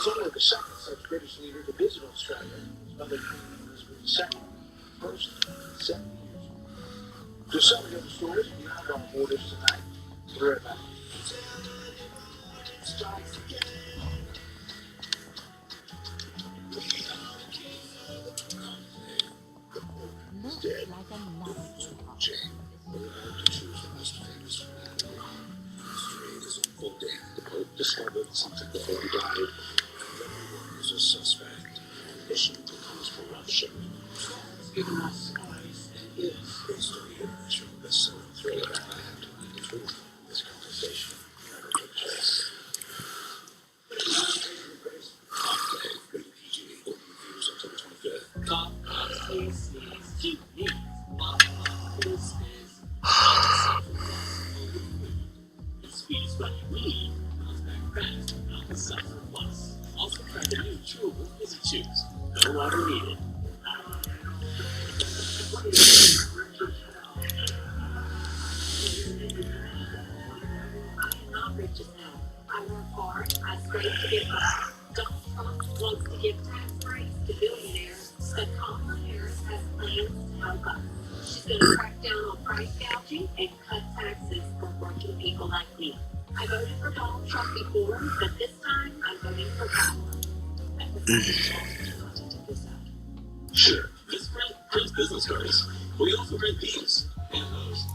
only the second such British leader to visit Australia. His mother, Queen Elizabeth II, first in 70 years. There's so many other stories beyond our borders tonight. We'll be right back. Looks like a nice Jane, we're about to choose the most famous man in Rome. Straight as a full day, the Pope discovered something before he died. Everyone is a suspect. Mission becomes corruption. Giving us spies and is based on the international bestseller thriller and the truth. This conversation never took place. Good PG, open reviews until the 25th. Top is TV. Speeds what you need. Comes back fast. Not the suffer once. Also try the new chewable fizzy chews. No water needed. I am not rich as hell. I work hard. I scrape to get by. Donald Trump wants to give tax breaks to billionaires, but Kamala Harris has plans to help us. She's going to crack down on price gouging and cut taxes for working people like me. I voted for Donald Trump before, but this time I'm voting for Kamala. I prefer to take this out. Sure. This print prints business cards. We also print these. And those.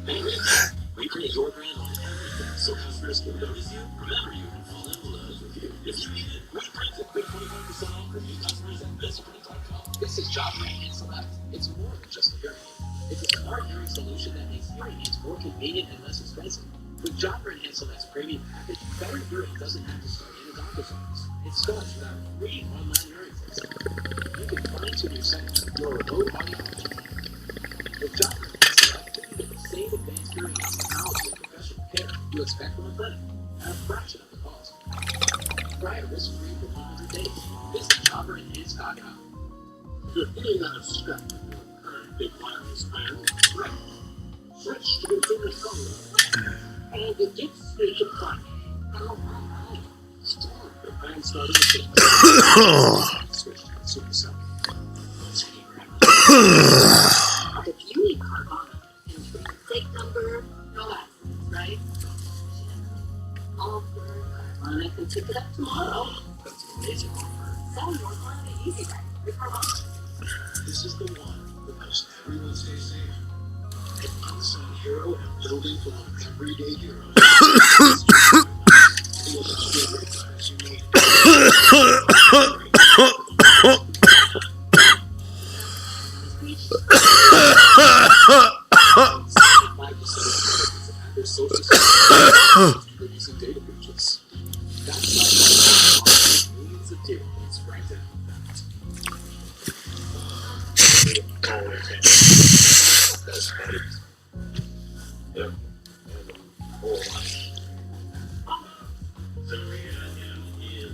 And this. We print your brand on everything, so customers can notice you, remember you, and fall in love with you. If you need it, we print it with 25% off for new customers at bestprint.com. This is Job Print and Select. It's more than just a hearing aid. It's a smart hearing solution that makes hearing aids more convenient and less expensive. With Job Print and Select's premium package, better hearing doesn't have to start in a doctor's office. It starts with our free online hearing test. You can fine-tune your settings with your remote audiology team. With Job Print and Select, you get the same advanced hearing aid technology and professional care you expect from a clinic at a fraction of the cost. Try it risk-free for 100 days. Visit jobprintandaids.com. If you're feeling out of step with your current big wireless plan, switch to consumer cellular. And the deep speak in front. Start the plan starting at switch to consumer cellular. If you need Carvana and take number, no accidents, right? Offer, Carvana can pick it up tomorrow. That's an amazing offer. Sell your car to easy ride with Carvana. This is the one that helps everyone stay safe. An unsung hero and building from an everyday hero. You'll have the great tires you need. Their social security producing data breaches. That's why millions of data points right now. That's funny. Yep. And whole life. So reality is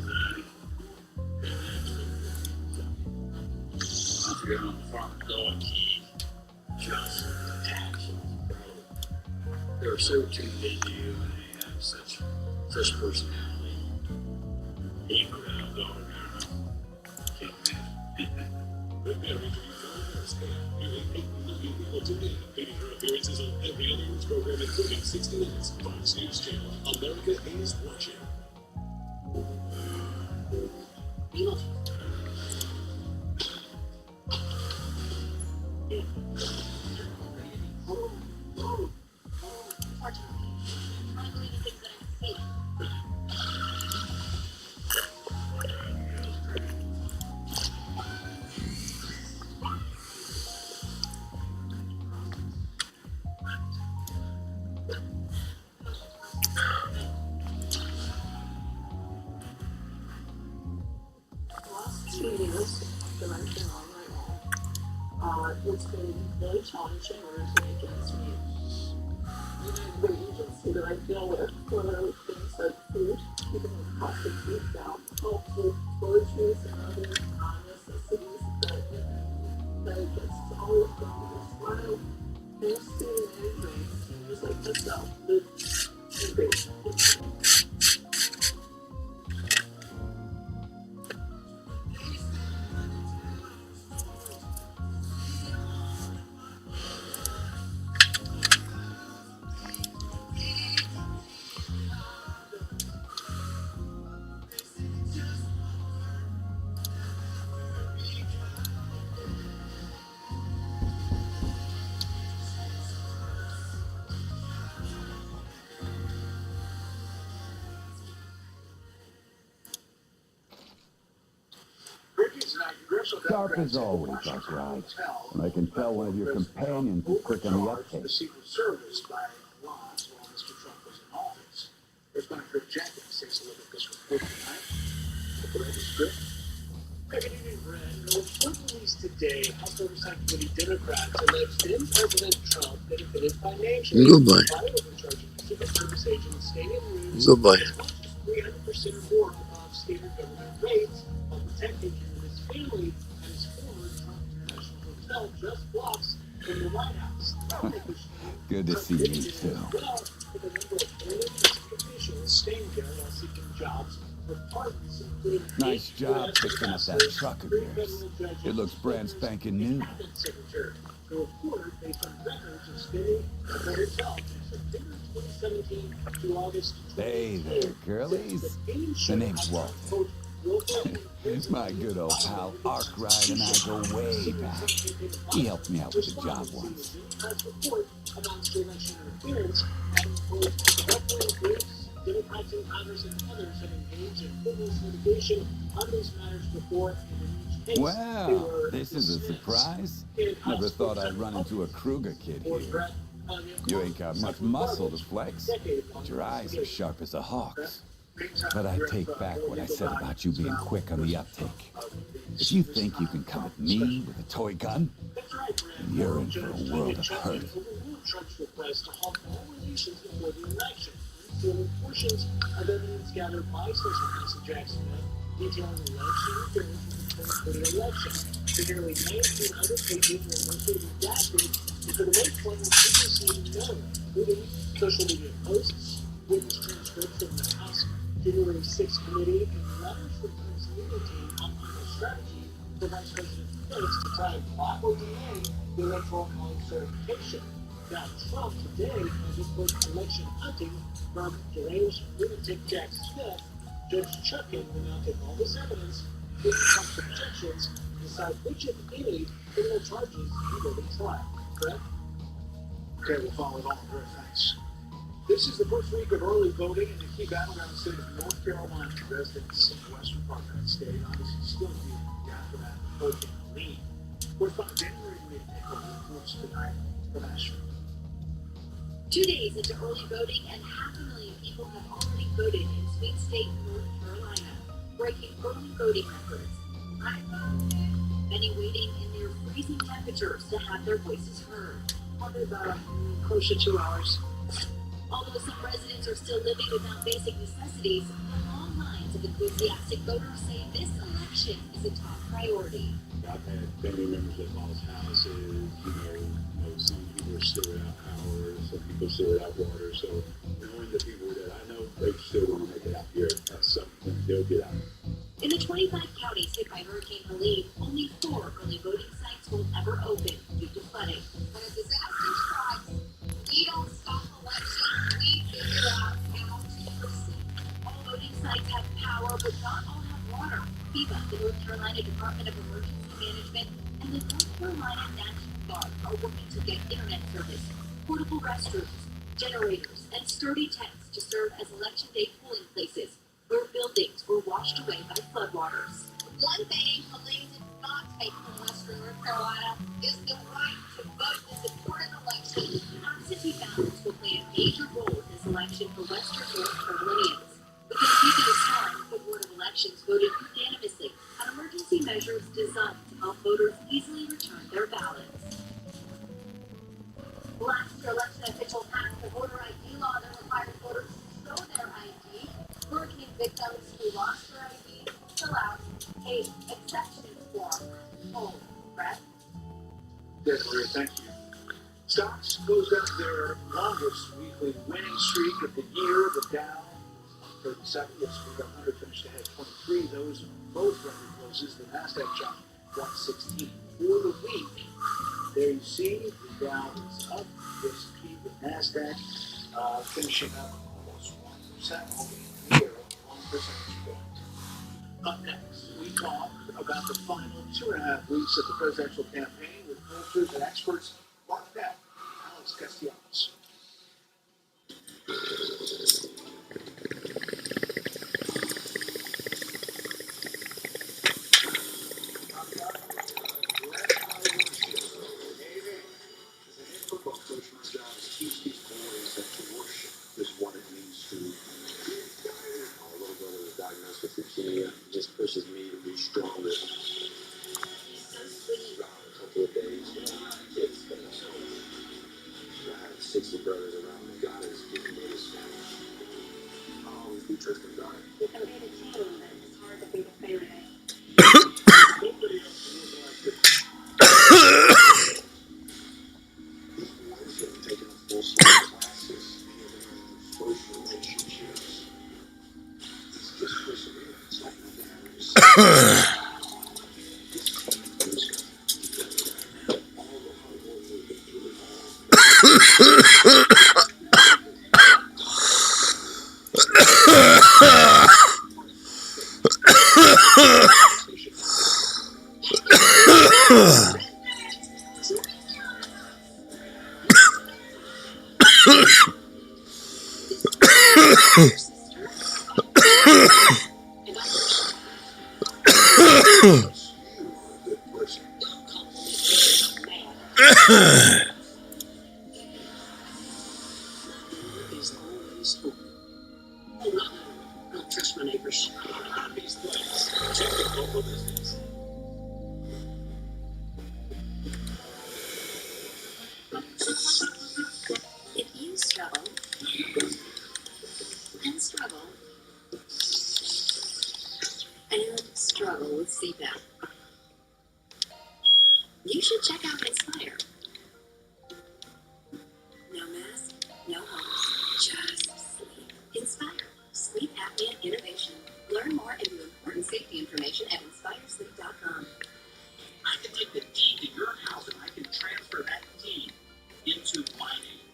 I forget on the farm going key. Just attached. They're so tuned into you and they have such personality. Even without going around. Can't imagine. But every people today, making her appearances on every other news program, including 60 Minutes, Fox News Channel. America is watching. Yes, the right thing on right now. It's been very challenging working against me. The agency that I deal with, whether it things like food, keeping the cost of food down, help with groceries and other necessities that it gets always going to this while they're still managing seniors like myself live in basic. Sharp as always, that's right. And I can tell one of your companions is quick on the uptake. The Secret Service by a lot while Mr. Trump was in office. Responding Jenkins takes a look at this report tonight. Look at the script. Good evening, Brad. Report released today, House Oversight Committee Democrats alleged then President Trump benefited financially. Goodbye. In charge of Secret Service agents stating Goodbye. as much as 300% more above standard government rates while protecting him and his family at his former Trump International Hotel just blocks from the White House. Good to see you too. Well, with a number of elected officials staying there while seeking jobs for pardons, including Nice job fixing up that truck of yours. It looks brand spanking new. Secretary. The report, based on records of spending at the hotel from September 2017 to August 2018. Hey there, girlies. The name's Walter. My good old pal Arkwright and I go way back. He helped me out with a job once. Democrats in Congress and others have engaged in frivolous litigation on these matters before. Wow, this is a surprise. Never thought I'd run into a Kruger kid here. You ain't got much muscle to flex, but your eyes are sharp as a hawk's. But I take back what I said about you being quick on the uptake. If you think you can come at me with a toy gun, then you're in for a world of hurt. Trump's request to halt all relations before the election, stealing portions of evidence gathered by Special Counsel Jack Smith, detailing alleged interference with the 2020 election. The nearly 1,900 pages were mostly redacted because the most one was previously known, including social media posts, witness transcripts from the House January 6th committee, and letters from Trump's legal team on final strategy for Vice President Pence to try and block or delay the electoral college certification. Now, Trump today has reported election hunting from deranged lunatic Jack Smith. Judge Chuckin will now take all this evidence, with Trump's objections, and decide which, if any, criminal charges he will be tried. Correct? Okay, we'll follow it all. Very thanks. This is the first week of early voting in the key battleground state of North Carolina. Residents in the western part of that state obviously still dealing with the aftermath of Hurricane Helene. Correspondent January reports tonight from Asheville. 2 days into early voting, and 500,000 people have already voted in Sweet State, North Carolina, breaking early voting records. Many waiting in near freezing temperatures to have their voices heard. Probably about close to 2 hours. Although some residents are still living without basic necessities, the long lines of enthusiastic voters say this election is a top priority. I've had family members that lost houses, some people are still without power, some people still without water, so knowing the people that I know, they still want to make it out here at some point, they'll get out. In the 25 counties hit by Hurricane Helene, only 4 early voting sites will ever open due to flooding. When a disaster strikes, we don't stop elections, we figure out how to proceed. All voting sites have power, but not all have water. FEMA, the North Carolina Department of Emergency Management, and the North Carolina National Guard are working to get internet service, portable restrooms, generators, and sturdy tents to serve as election day polling places where buildings were washed away by floodwaters. One thing Helene did not take from Western North Carolina is the right to vote to support an election. Absentee ballots will play a major role in this election for Western North Carolinians. Within 2 days' time, the Board of Elections voted unanimously on emergency measures measures designed to help voters easily return their ballots. Last year, election officials passed the voter ID law that requires voters to show their ID. Hurricane victims who lost their ID fill out a exception form. Oh, Brett? Yes, Maria, thank you. Stocks closed out their longest weekly winning streak of the year. The Dow 37, the S&P 500 finished ahead 23. Those both record closes. The Nasdaq jumped 116. For the week, there you see the Dow is up. The S&P, the Nasdaq finishing up almost 1% over the year, 1 percentage point. Up next, we talk about the final 2.5 weeks of the presidential campaign with pollsters and experts. Mark that. Alex Castellanos. Football coach, my job is to teach these boys that to worship is what it means to be. Our little brother was diagnosed with leukemia. It just pushes me to be stronger. A couple of days, kids got us home. I have 60 brothers around me. God has given me this family. Oh, we trust in God. You can beat a team, but it's hard to beat a family. Nobody else realized it. These boys have taken a full set of classes in social relationships. It's just perseverance, like nothing I've ever seen. All the hard work we've been through it all. Is always open. Oh, no. Don't trust my neighbors. These things. Check the local business. If you struggle and struggle and struggle with CPAP, you should check out Inspire. No mask, no hose, just sleep. Inspire. Sleep apnea innovation. Learn more and view important safety information at inspiresleep.com. I can take the deed to your house and I can transfer that deed into my name.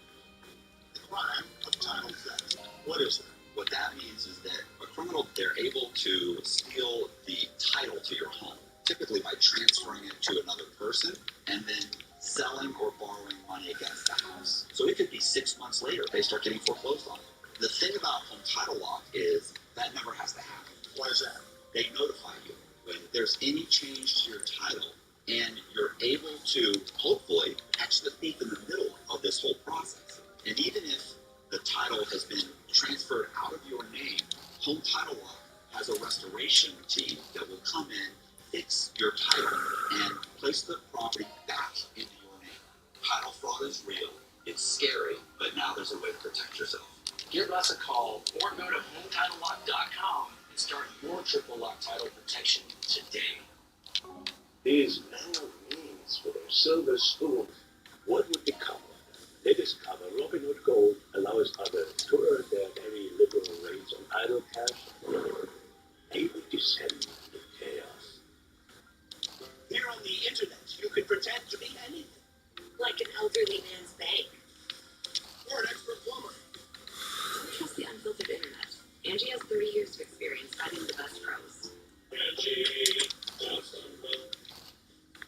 The crime of title theft. What is that? What that means is that a criminal, they're able to steal the title to your home, typically by transferring it to another person and then selling or borrowing money against the house. So it could be 6 months later they start getting foreclosed on. The thing about home title lock is that never has to happen. Why is that? They notify you when there's any change to your title, and you're able to hopefully catch the thief in the middle of this whole process. And even if the title has been transferred out of your name, Home Title Lock has a restoration team that will come in, fix your title, and place the property back into your name. Title fraud is real. It's scary, but now there's a way to protect yourself. Give us a call or go to HometitleLock.com and start your triple lock title protection today. These narrow means for their silver spoons, what would become of them? They discover Robinhood Gold allows others to earn their very liberal rates on idle cash. They would descend into chaos. Here on the internet, you can pretend to be anything. Like an elderly man's bank. Or an expert plumber. Don't trust the unfiltered internet. Angie has 30 years of experience finding the best pros. Angie, awesome.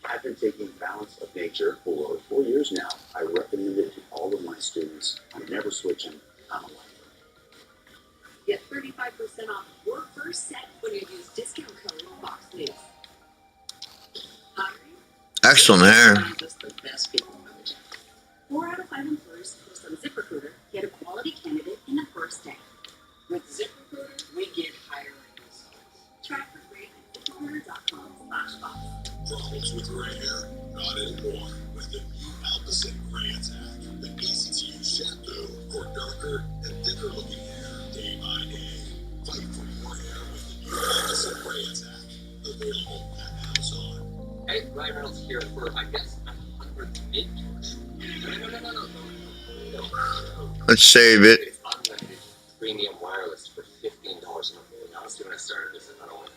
I've been taking Balance of Nature for 4 years now. I recommend it to all of my students. I'm never switching. I'm a lifer. Get 35% off your first set when you use discount code FOXNEWS. Hiring? Excellent hair. Just the best people on the job. 4 out of 5 employers post on ZipRecruiter get a quality candidate in the first day. With ZipRecruiter, we get hiring results. Try for free at ZipRecruiter.com/FOX. Problems with gray hair? Not anymore. With the new Alpacet Gray Attack, the easy-to-use shampoo for darker and thinner looking hair day by day. Fight for more hair with the new Alpacet Gray Attack. Available at Amazon. Hey, Ryan Reynolds here for, I guess, my 100th mid-tour. No. Let's save it. It's unlimited premium wireless for $15 a month. Honestly, when I started this, I thought I wanted